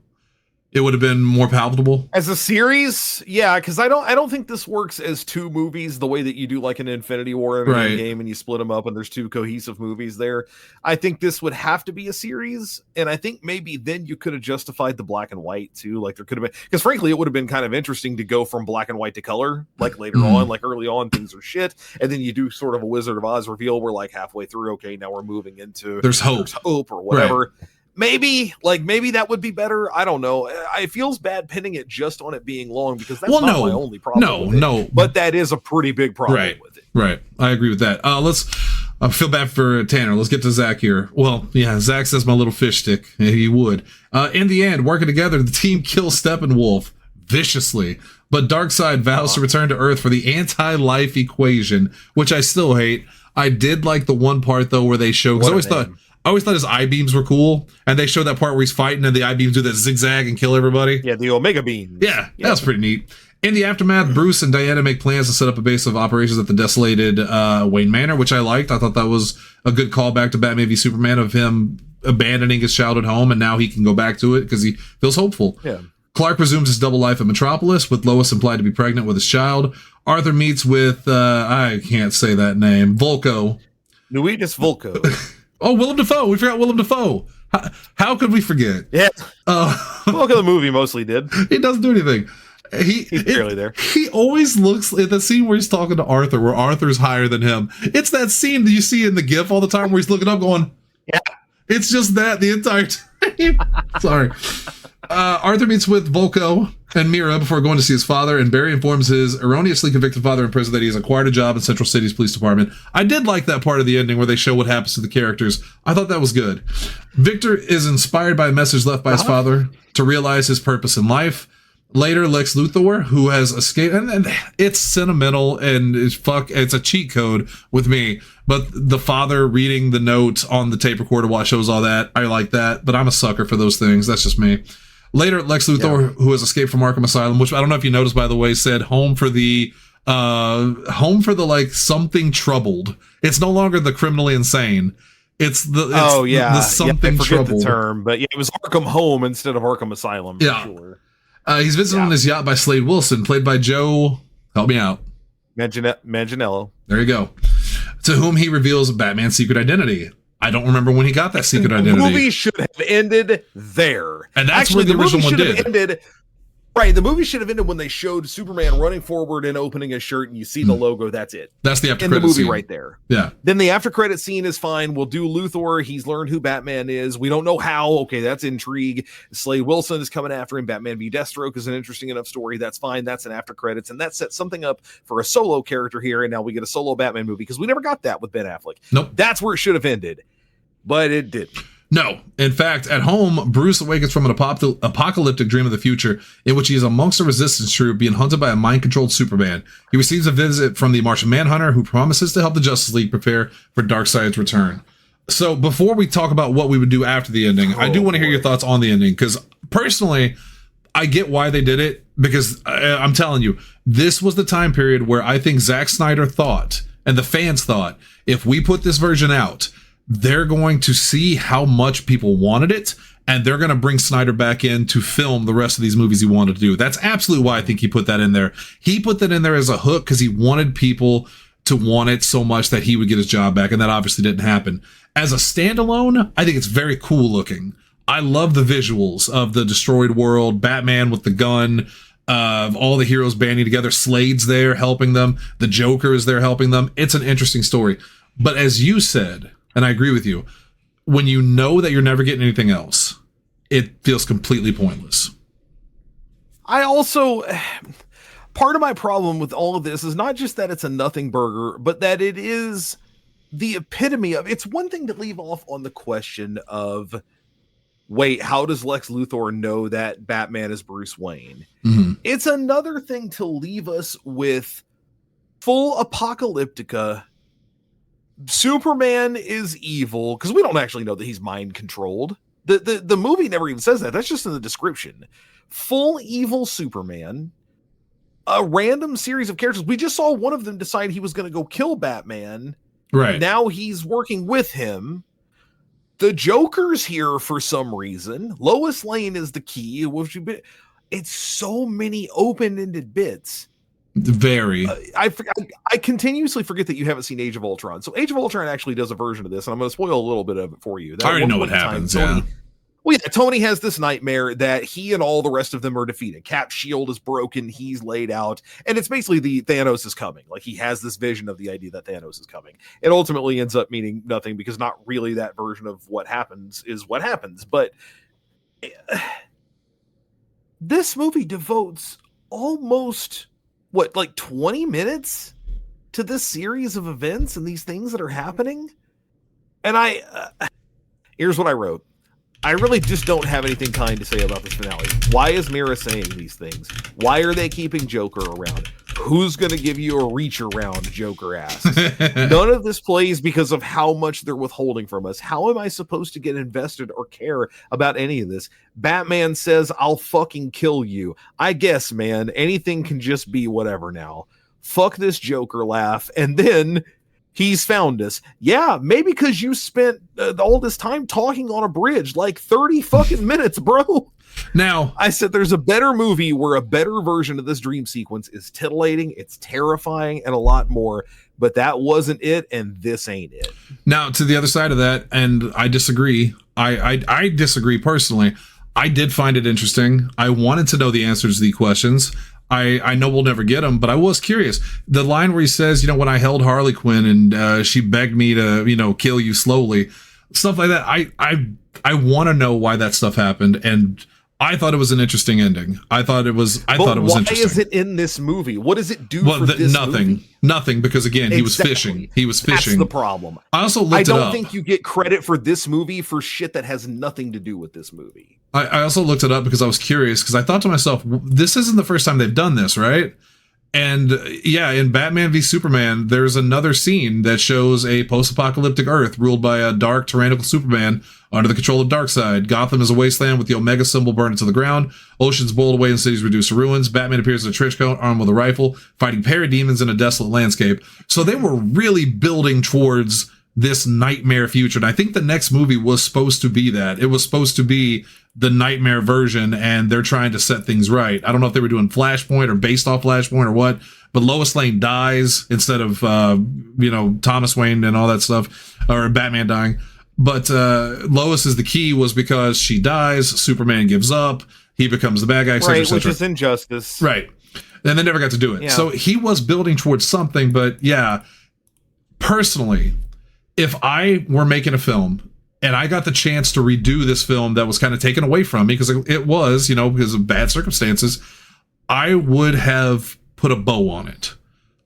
B: it would have been more palatable
C: as a series. Yeah, because I don't think this works as two movies the way that you do like an Infinity War and an Endgame, and you split them up and there's two cohesive movies there. I think this would have to be a series, and I think maybe then you could have justified the black and white too. Like there could have been, because frankly it would have been kind of interesting to go from black and white to color, like later on, like early on things are shit, and then you do sort of a Wizard of Oz reveal where like halfway through, okay, now we're moving into
B: there's hope
C: or whatever. Maybe that would be better. I don't know. It feels bad pinning it just on it being long, because that's not my only problem. No, but that is a pretty big problem with it.
B: Right. I agree with that. I feel bad for Tanner. Let's get to Zack here. Well, yeah, Zack says my little fish stick. He would. In the end, working together, the team kills Steppenwolf viciously, but Darkseid vows to return to Earth for the anti-life equation, which I still hate. I did like the one part though where they show, because I always thought his eye beams were cool, and they show that part where he's fighting and the eye beams do that zigzag and kill everybody.
C: Yeah, the Omega beam.
B: Yeah, that was pretty neat. In the aftermath, Bruce and Diana make plans to set up a base of operations at the desolated Wayne Manor, which I liked. I thought that was a good callback to Batman v Superman, of him abandoning his childhood home, and now he can go back to it because he feels hopeful.
C: Yeah.
B: Clark resumes his double life at Metropolis, with Lois implied to be pregnant with his child. Arthur meets with, I can't say that name, Volko.
C: Nuitas Volko.
B: Oh, Willem Dafoe. We forgot Willem Dafoe. How could we forget?
C: Yeah. Look at the movie mostly did.
B: He doesn't do anything.
C: He's barely there.
B: He always looks at the scene where he's talking to Arthur, where Arthur's higher than him. It's that scene that you see in the GIF all the time where he's looking up going,
C: yeah.
B: It's just that the entire time. Sorry. Arthur meets with Volko and Mira before going to see his father, and Barry informs his erroneously convicted father in prison that he has acquired a job in Central City's police department. I did like that part of the ending where they show what happens to the characters. I thought that was good. Victor is inspired by a message left by his father to realize his purpose in life. Later, Lex Luthor, who has escaped, and it's sentimental and it's a cheat code with me. But the father reading the note on the tape recorder while it shows all that, I like that. But I'm a sucker for those things. That's just me. Later, Lex Luthor, who has escaped from Arkham Asylum, which I don't know if you noticed, by the way, said home for the like something troubled. It's no longer the criminally insane. It's the something troubled.
C: The term, but yeah, it was Arkham Home instead of Arkham Asylum. For sure.
B: He's visited on his yacht by Slade Wilson, played by Joe. Help me out.
C: Manganiello.
B: There you go. To whom he reveals Batman's secret identity. I don't remember when he got that secret identity.
C: The movie should have ended there.
B: And that's where the original one
C: did. Right, the movie should have ended when they showed Superman running forward and opening his shirt, and you see the logo. That's it.
B: That's the after
C: credit
B: scene. In the movie
C: right there.
B: Yeah.
C: Then the after credit scene is fine. We'll do Luthor. He's learned who Batman is. We don't know how. Okay, that's intrigue. Slade Wilson is coming after him. Batman v Deathstroke is an interesting enough story. That's fine. That's an after credits, and that sets something up for a solo character here. And now we get a solo Batman movie, because we never got that with Ben Affleck.
B: Nope.
C: That's where it should have ended, but it didn't.
B: No. In fact, at home, Bruce awakens from an apocalyptic dream of the future in which he is amongst a resistance troop being hunted by a mind-controlled Superman. He receives a visit from the Martian Manhunter, who promises to help the Justice League prepare for Darkseid's return. So before we talk about what we would do after the ending, I do want to hear your thoughts on the ending, because personally, I get why they did it, because I'm telling you, this was the time period where I think Zack Snyder thought, and the fans thought, if we put this version out, they're going to see how much people wanted it, and they're going to bring Snyder back in to film the rest of these movies he wanted to do. That's absolutely why I think he put that in there. He put that in there as a hook because he wanted people to want it so much that he would get his job back, and that obviously didn't happen. As a standalone, I think it's very cool looking. I love the visuals of the destroyed world, Batman with the gun, all the heroes banding together, Slade's there helping them, the Joker is there helping them. It's an interesting story. But as you said, and I agree with you, when you know that you're never getting anything else, it feels completely pointless.
C: I also, part of my problem with all of this is not just that it's a nothing burger, but that it is the epitome of, it's one thing to leave off on the question of, wait, how does Lex Luthor know that Batman is Bruce Wayne? Mm-hmm. It's another thing to leave us with full apocalyptica. Superman is evil, because we don't actually know that he's mind controlled. The movie never even says that. That's just in the description. Full evil Superman, a random series of characters. We just saw one of them decide he was going to go kill Batman.
B: Right.
C: Now he's working with him. the Joker's here for some reason. Lois Lane is the key. It's so many open-ended bits.
B: Very.
C: I continuously forget that you haven't seen Age of Ultron. So Age of Ultron actually does a version of this, and I'm going to spoil a little bit of it for you.
B: I already know what happens.
C: Tony has this nightmare that he and all the rest of them are defeated. Cap's shield is broken. He's laid out. And it's basically the Thanos is coming. Like, he has this vision of the idea that Thanos is coming. It ultimately ends up meaning nothing because not really that version of what happens is what happens. But this movie devotes almost, 20 minutes to this series of events and these things that are happening? And here's what I wrote. I really just don't have anything kind to say about this finale. Why is Mira saying these things? Why are they keeping Joker around? Who's going to give you a reach around, Joker asks. None of this plays because of how much they're withholding from us. How am I supposed to get invested or care about any of this? Batman says, I'll fucking kill you. I guess, man, anything can just be whatever now. Fuck this Joker laugh. And then he's found us. Yeah, maybe because you spent all this time talking on a bridge, 30 fucking minutes, bro.
B: Now,
C: I said there's a better movie where a better version of this dream sequence is titillating, it's terrifying, and a lot more, but that wasn't it, and this ain't it.
B: Now, to the other side of that, and I disagree. I disagree personally. I did find it interesting. I wanted to know the answers to the questions. I know we'll never get them, but I was curious. The line where he says, when I held Harley Quinn and she begged me to, kill you slowly, stuff like that. I want to know why that stuff happened, and I thought it was an interesting ending. I thought it was interesting.
C: Why is it in this movie? What does it do for this movie?
B: Nothing, because again, he was fishing.
C: That's the problem.
B: I also looked it up.
C: I don't think you get credit for this movie for shit that has nothing to do with this movie.
B: I also looked it up because I was curious, because I thought to myself, this isn't the first time they've done this, right? And yeah, in Batman v Superman, there's another scene that shows a post-apocalyptic Earth ruled by a dark, tyrannical Superman under the control of Darkseid. Gotham is a wasteland with the Omega symbol burned into the ground. Oceans boiled away and cities reduced to ruins. Batman appears in a trench coat, armed with a rifle, fighting parademons in a desolate landscape. So they were really building towards this nightmare future. And I think the next movie was supposed to be that. It was supposed to be the nightmare version, and they're trying to set things right. I don't know if they were doing Flashpoint or based off Flashpoint or what, but Lois Lane dies instead of, Thomas Wayne and all that stuff, or Batman dying. But Lois is the key was because she dies, Superman gives up, he becomes the bad guy, etc.,
C: right, which is injustice.
B: Right. And they never got to do it. Yeah. So he was building towards something, but yeah, personally, if I were making a film and I got the chance to redo this film that was kind of taken away from me because it was, because of bad circumstances, I would have put a bow on it.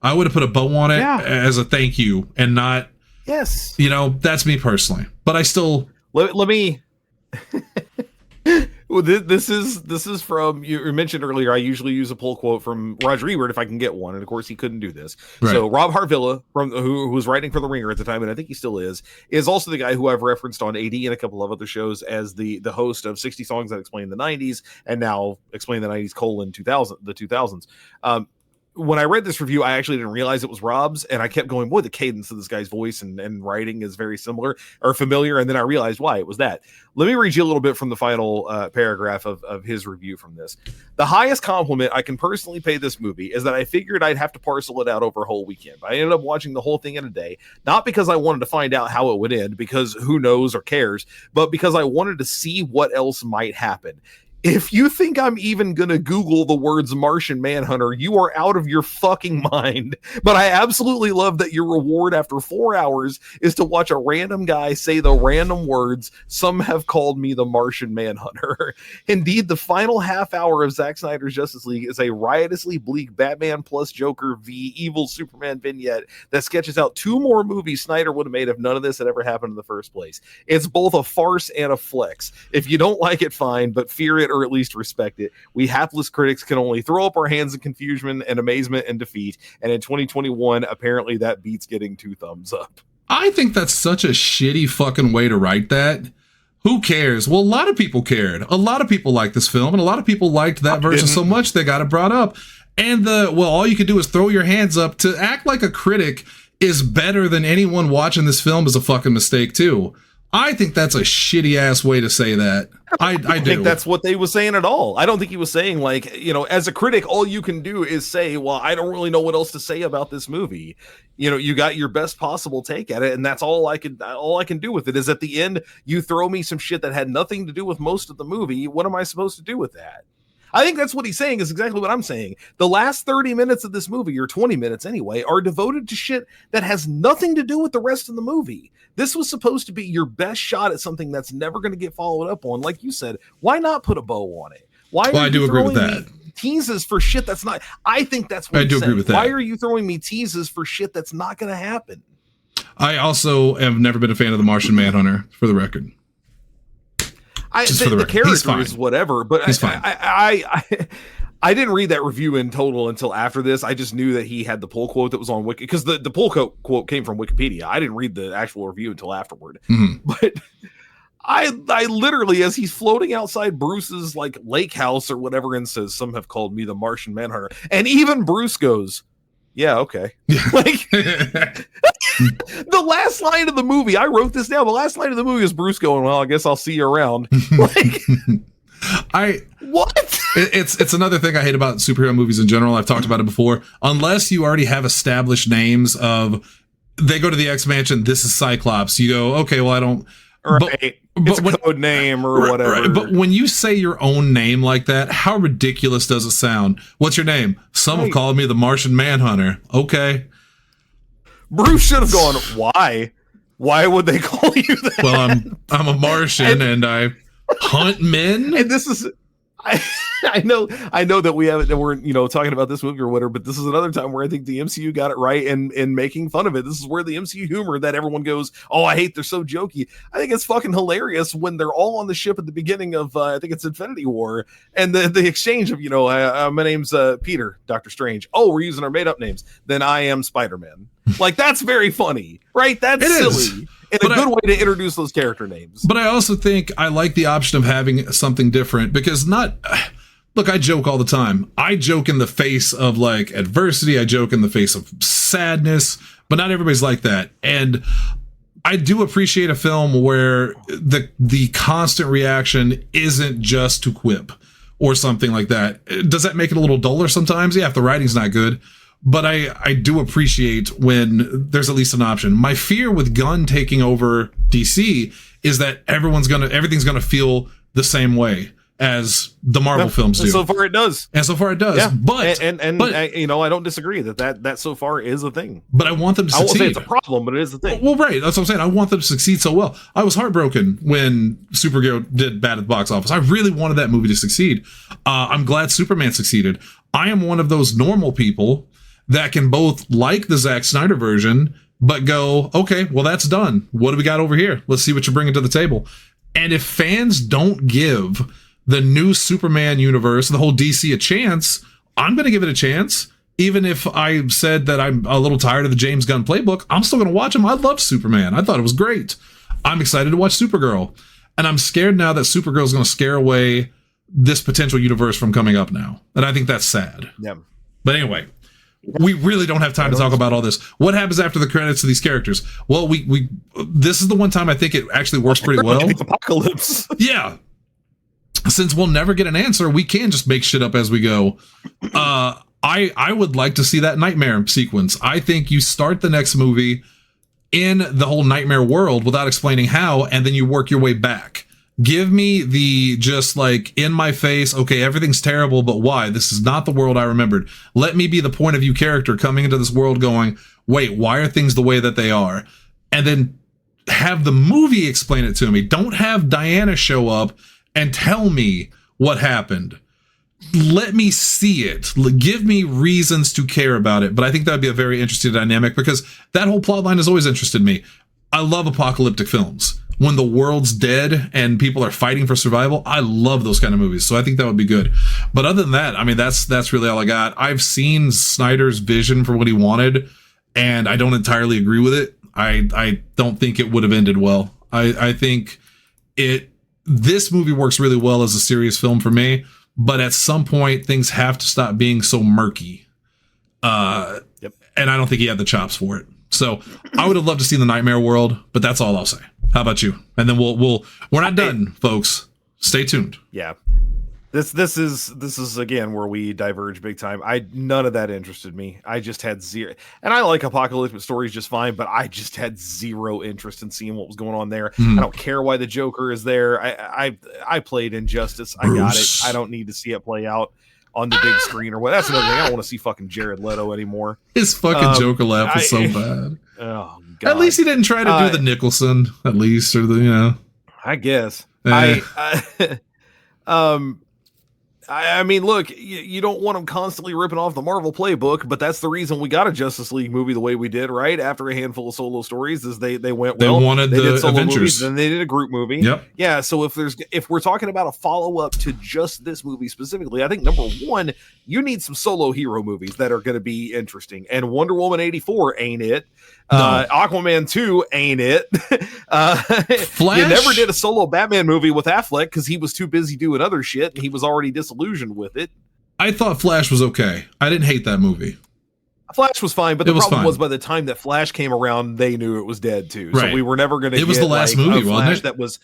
B: I would have put a bow on it as a thank you and not,
C: yes,
B: that's me personally, but I still,
C: let me, well, this is from, you mentioned earlier, I usually use a pull quote from Roger Ebert if I can get one, and of course he couldn't do this. Right. So Rob Harvilla, who was writing for The Ringer at the time, and I think he still is also the guy who I've referenced on AD and a couple of other shows as the host of 60 Songs That Explain the 90s, and now Explain the 90s, 2000s. When I read this review, I actually didn't realize it was Rob's, and I kept going, boy, the cadence of this guy's voice and writing is very similar or familiar, and then I realized why it was that. Let me read you a little bit from the final paragraph of his review from this. The highest compliment I can personally pay this movie is that I figured I'd have to parcel it out over a whole weekend. But I ended up watching the whole thing in a day, not because I wanted to find out how it would end, because who knows or cares, but because I wanted to see what else might happen. If you think I'm even going to Google the words Martian Manhunter, you are out of your fucking mind. But I absolutely love that your reward after 4 hours is to watch a random guy say the random words, some have called me the Martian Manhunter. Indeed, the final half hour of Zack Snyder's Justice League is a riotously bleak Batman plus Joker v Evil Superman vignette that sketches out 2 more movies Snyder would have made if none of this had ever happened in the first place. It's both a farce and a flex. If you don't like it, fine, but fear it or at least respect it. We hapless critics can only throw up our hands in confusion and amazement and defeat. And in 2021, apparently that beats getting 2 thumbs up.
B: I think that's such a shitty fucking way to write that. Who cares? Well, a lot of people cared. A lot of people liked this film, and a lot of people liked that version so much they got it brought up. And all you could do is throw your hands up. To act like a critic is better than anyone watching this film is a fucking mistake too. I think that's a shitty ass way to say that. I do.
C: think that's what they was saying at all. I don't think he was saying, like, you know, as a critic, all you can do is say, well, I don't really know what else to say about this movie. You know, you got your best possible take at it, and that's all I can do with it is at the end, you throw me some shit that had nothing to do with most of the movie. What am I supposed to do with that? I think that's what he's saying is exactly what I'm saying. The last 30 minutes of this movie, or 20 minutes anyway, are devoted to shit that has nothing to do with the rest of the movie. This was supposed to be your best shot at something that's never going to get followed up on. Like you said, why not put a bow on it? Why?
B: Well, I do agree with that.
C: Teases for shit that's not. I think that's what
B: I do agree with that.
C: Why are you throwing me teases for shit that's not going to happen?
B: I also have never been a fan of the Martian Manhunter, for the record.
C: The character is whatever, but I didn't read that review in total until after this. I just knew that he had the pull quote that was on Wiki, because the pull quote came from Wikipedia. I didn't read the actual review until afterward.
B: Mm-hmm.
C: But I literally, as he's floating outside Bruce's like lake house or whatever, and says, "Some have called me the Martian Manhunter," and even Bruce goes, "Yeah, okay." Like the last line of the movie, I wrote this down. The last line of the movie is Bruce going, "Well, I guess I'll see you around." Like, what?
B: It's another thing I hate about superhero movies in general. I've talked about it before. Unless you already have established names of, they go to the X Mansion, this is Cyclops. You go, okay, well, I don't.
C: Right. It's a code name or whatever.
B: Right. But when you say your own name like that, how ridiculous does it sound? What's your name? Some have called me the Martian Manhunter. Okay.
C: Bruce should have gone, why? Why would they call you that?
B: Well, I'm a Martian and I hunt men.
C: And this is, I know that we're talking about this movie or whatever, but this is another time where I think the MCU got it right in making fun of it. This is where the MCU humor that everyone goes, "Oh, I hate, they're so jokey." I think it's fucking hilarious when they're all on the ship at the beginning of I think it's Infinity War, and the exchange of, my name's Peter, Doctor Strange. Oh, we're using our made up names. Then I am Spider-Man. Like, that's very funny, right? That's silly. And a good way to introduce those character names.
B: But I also think I like the option of having something different, because look, I joke all the time. I joke in the face of like adversity. I joke in the face of sadness, but not everybody's like that. And I do appreciate a film where the constant reaction isn't just to quip or something like that. Does that make it a little duller sometimes? Yeah, if the writing's not good. But I do appreciate when there's at least an option. My fear with Gunn taking over DC is that everything's gonna feel the same way as the Marvel films do.
C: So far it does.
B: Yeah. But
C: I don't disagree that so far is a thing.
B: But I want them to succeed. I won't
C: say it's a problem, but it is a thing.
B: Well, right. That's what I'm saying. I want them to succeed so well. I was heartbroken when Supergirl did bad at the box office. I really wanted that movie to succeed. I'm glad Superman succeeded. I am one of those normal people that can both like the Zack Snyder version, but go, okay, well, that's done. What do we got over here? Let's see what you're bringing to the table. And if fans don't give the new Superman universe, the whole DC, a chance, I'm going to give it a chance. Even if I said that I'm a little tired of the James Gunn playbook, I'm still going to watch him. I loved Superman. I thought it was great. I'm excited to watch Supergirl. And I'm scared now that Supergirl is going to scare away this potential universe from coming up now. And I think that's sad.
C: Yeah.
B: But anyway, we really don't have time to talk about all this. What happens after the credits of these characters? Well, we this is the one time I think it actually works pretty well.
C: Apocalypse.
B: Yeah. Since we'll never get an answer, we can just make shit up as we go. I would like to see that nightmare sequence. I think you start the next movie in the whole nightmare world without explaining how, and then you work your way back. Give me the just like in my face, okay, everything's terrible, but why? This is not the world I remembered. Let me be the point of view character coming into this world going, wait, why are things the way that they are? And then have the movie explain it to me. Don't have Diana show up and tell me what happened. Let me see it. Give me reasons to care about it. But I think that would be a very interesting dynamic, because that whole plot line has always interested me. I love apocalyptic films. When the world's dead and people are fighting for survival, I love those kind of movies. So I think that would be good. But other than that, I mean, that's really all I got. I've seen Snyder's vision for what he wanted, and I don't entirely agree with it. I don't think it would have ended well. I think this movie works really well as a serious film for me, but at some point things have to stop being so murky.
C: Yep.
B: And I don't think he had the chops for it. So I would have loved to see the nightmare world, but that's all I'll say. How about you? And then we're not done, folks. Stay tuned.
C: Yeah. This is again where we diverge big time. None of that interested me. I just had zero, and I like apocalyptic stories just fine, but I just had zero interest in seeing what was going on there. I don't care why the Joker is there. I played Injustice. I got it. I don't need to see it play out on the big screen or what. That's another thing. I don't want to see fucking Jared Leto anymore.
B: His fucking Joker laugh was so bad.
C: Oh God.
B: At least he didn't try to do the Nicholson, at least, or the
C: I guess. I mean, look, you don't want them constantly ripping off the Marvel playbook, but that's the reason we got a Justice League movie the way we did, right? After a handful of solo stories, is they went well.
B: They did solo Avengers.
C: Movies, then they did a group movie.
B: Yep.
C: Yeah. So if we're talking about a follow up to just this movie specifically, I think number one, you need some solo hero movies that are going to be interesting. And Wonder Woman 84 ain't it. No. Aquaman 2 ain't it.
B: Flash.
C: You never did a solo Batman movie with Affleck because he was too busy doing other shit and he was already disillusioned with it.
B: I thought Flash was okay. I didn't hate that movie.
C: Flash was fine, but the problem was by the time that Flash came around, they knew it was dead too. So we were never going to.
B: It was the last movie, wasn't it?
C: That was.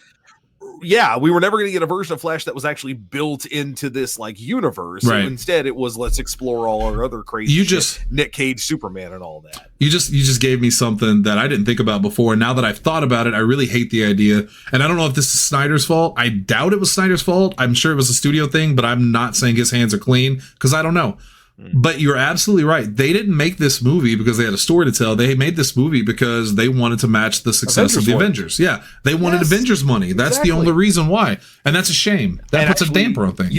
C: Yeah, we were never going to get a version of Flash that was actually built into this like universe. Right. So instead, it was let's explore all our other crazy shit, Nick Cage, Superman, and all that. You
B: just gave me something that I didn't think about before. Now that I've thought about it, I really hate the idea. And I don't know if this is Snyder's fault. I doubt it was Snyder's fault. I'm sure it was a studio thing, but I'm not saying his hands are clean because I don't know. But you're absolutely right. They didn't make this movie because they had a story to tell. They made this movie because they wanted to match the success of the Avengers. Yeah, they wanted Avengers money. That's the only reason why. And that's a shame. That puts a damper on things.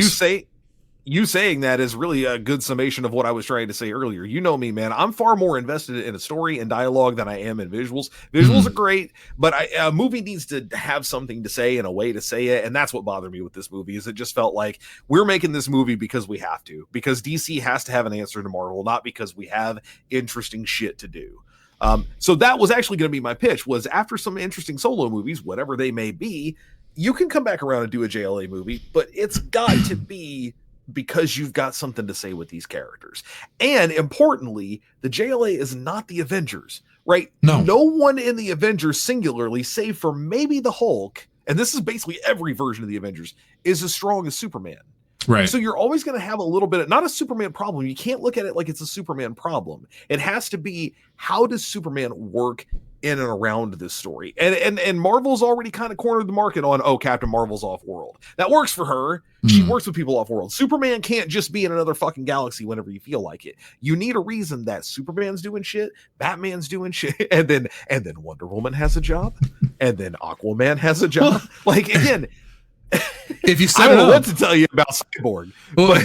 C: You saying that is really a good summation of what I was trying to say earlier. You know me, man. I'm far more invested in a story and dialogue than I am in visuals. Visuals are great, but a movie needs to have something to say and a way to say it. And that's what bothered me with this movie is it just felt like we're making this movie because we have to, because DC has to have an answer to Marvel, not because we have interesting shit to do. So that was actually going to be my pitch was after some interesting solo movies, whatever they may be, you can come back around and do a JLA movie, but it's got to be because you've got something to say with these characters. And importantly, the JLA is not the Avengers, right? No one in the Avengers singularly, save for maybe the Hulk, and this is basically every version of the Avengers, is as strong as Superman.
B: Right.
C: So you're always going to have a little bit of, not a Superman problem. You can't look at it like it's a Superman problem. It has to be, how does Superman work in and around this story? And Marvel's already kind of cornered the market on, Captain Marvel's off-world. That works for her. She works with people off-world. Superman can't just be in another fucking galaxy whenever you feel like it. You need a reason that Superman's doing shit, Batman's doing shit, and then Wonder Woman has a job, and then Aquaman has a job. Like, again,
B: if you set
C: I don't know what to tell you about Cyborg.
B: Well,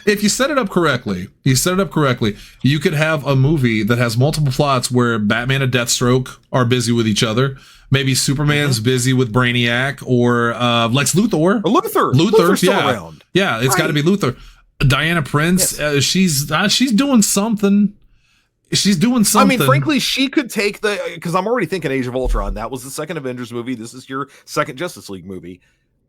B: if you set it up correctly, you could have a movie that has multiple plots where Batman and Deathstroke are busy with each other. Maybe Superman's busy with Brainiac or Lex Luthor.
C: Or Luthor.
B: Luther's
C: still around.
B: Yeah, it's got to be Luthor. Diana Prince, she's doing something. She's doing something.
C: I mean, frankly, she could take because I'm already thinking Age of Ultron. That was the second Avengers movie. This is your second Justice League movie.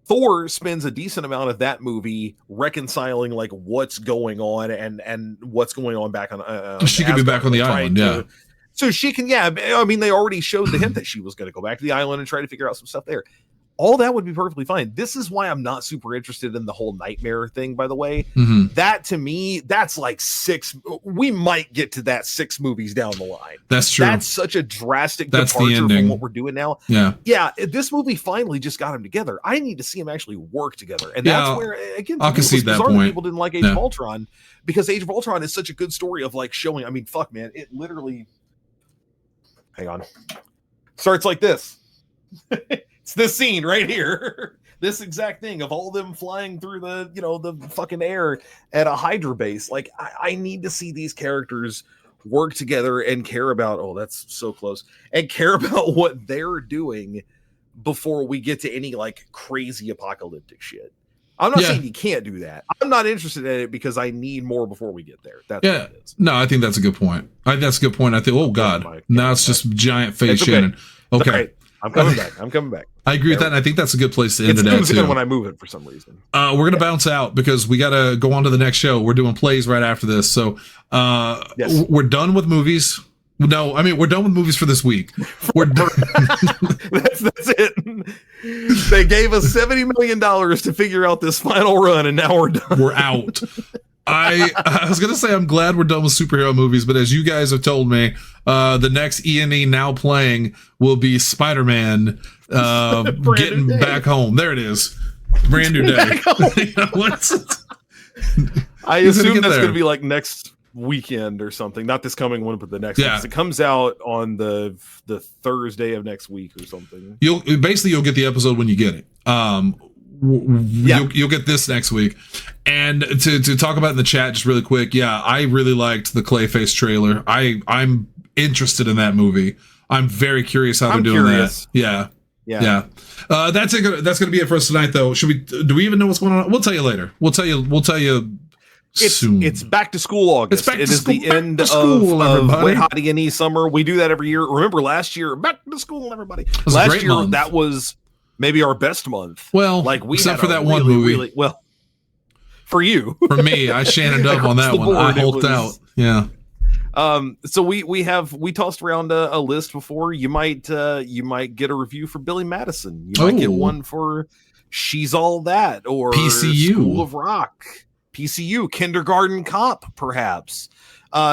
C: Thor spends a decent amount of that movie reconciling like what's going on and what's going on back on.
B: She could be back on the island,
C: So she can, I mean, they already showed the hint that she was going to go back to the island and try to figure out some stuff there. All that would be perfectly fine. This is why I'm not super interested in the whole nightmare thing, by the way. That to me, that's like we might get to that 6 movies down the line.
B: That's true.
C: That's such a drastic departure from what we're doing now.
B: Yeah.
C: This movie finally just got them together. I need to see them actually work together. And that's where, again,
B: I'll concede that point.
C: People didn't like Age of Ultron because Age of Ultron is such a good story of like showing, I mean, fuck, man, it literally, hang on, starts like this. It's this scene right here. This exact thing of all them flying through the fucking air at a Hydra base. Like, I need to see these characters work together and care about, that's so close, and care about what they're doing before we get to any like crazy apocalyptic shit. I'm not saying you can't do that. I'm not interested in it because I need more before we get there. That's what it is.
B: No, I think that's a good point. I think, oh God, now it's just giant face Shannon. Okay.
C: Right. I'm coming back.
B: I agree with that, and I think that's a good place to end it at, too.
C: When I move it for some reason.
B: We're going to bounce out because we got to go on to the next show. We're doing plays right after this. So we're done with movies. No, I mean, we're done with movies for this week. We're done.
C: That's it. They gave us $70 million to figure out this final run, and now we're done.
B: We're out. I was gonna say I'm glad we're done with superhero movies, but as you guys have told me, the next E&E now playing will be Spider-Man getting back home. There it is. Brand new day.
C: I assume that's gonna be like next weekend or something, not this coming one, but the next one. It comes out on the Thursday of next week or something. You'll
B: get the episode when you get it. You'll get this next week. And to talk about in the chat just really quick, I really liked the Clayface trailer. I'm interested in that movie. I'm very curious how they're doing that. Yeah. That's it. That's gonna be it for us tonight, though. Do we even know what's going on? We'll tell you later. We'll tell you soon.
C: It's back to school August. It is the end of Wet Hot E&E summer. We do that every year. Remember last year, back to school, everybody. Last year, that was maybe our best month.
B: Well, like except for that one movie.
C: Well, for you.
B: For me, I shannoned up on that one. I hulked out. Yeah.
C: So we tossed around a list before. You might get a review for Billy Madison. You might get one for She's All That or
B: PCU.
C: School of Rock. PCU, Kindergarten Cop, perhaps.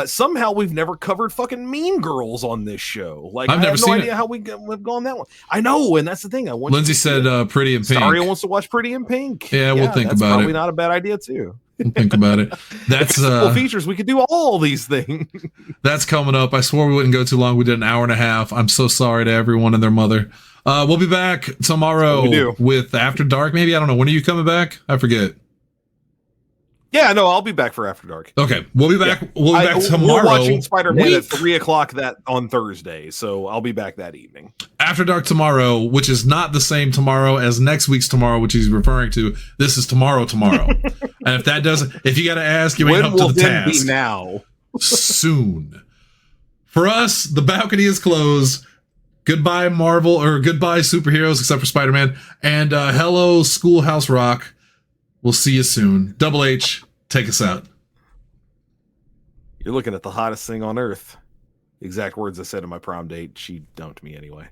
C: Somehow we've never covered fucking Mean Girls on this show. Like,
B: I've never seen
C: idea how we've gone that one. I know, and that's the thing.
B: Lindsay said Pretty in Pink.
C: Saria wants to watch Pretty in Pink.
B: Yeah, we'll think about it.
C: Probably not a bad idea too.
B: We'll think about it. That's
C: features. We could do all these things.
B: That's coming up. I swore we wouldn't go too long. We did an hour and a half. I'm so sorry to everyone and their mother. We'll be back tomorrow with After Dark. Maybe, I don't know. When are you coming back? I forget.
C: Yeah, no, I'll be back for After Dark.
B: Okay, we'll be back. Yeah. We'll be back tomorrow.
C: We're watching Spider-Man at 3:00 that on Thursday, so I'll be back that evening.
B: After Dark tomorrow, which is not the same tomorrow as next week's tomorrow, which he's referring to. This is tomorrow. And if you got to ask, you ain't up to the task.
C: Be now?
B: Soon. For us, the balcony is closed. Goodbye, Marvel, or goodbye, superheroes, except for Spider-Man, and hello, Schoolhouse Rock. We'll see you soon. Double H, take us out.
C: You're looking at the hottest thing on earth. The exact words I said in my prom date. She dumped me anyway.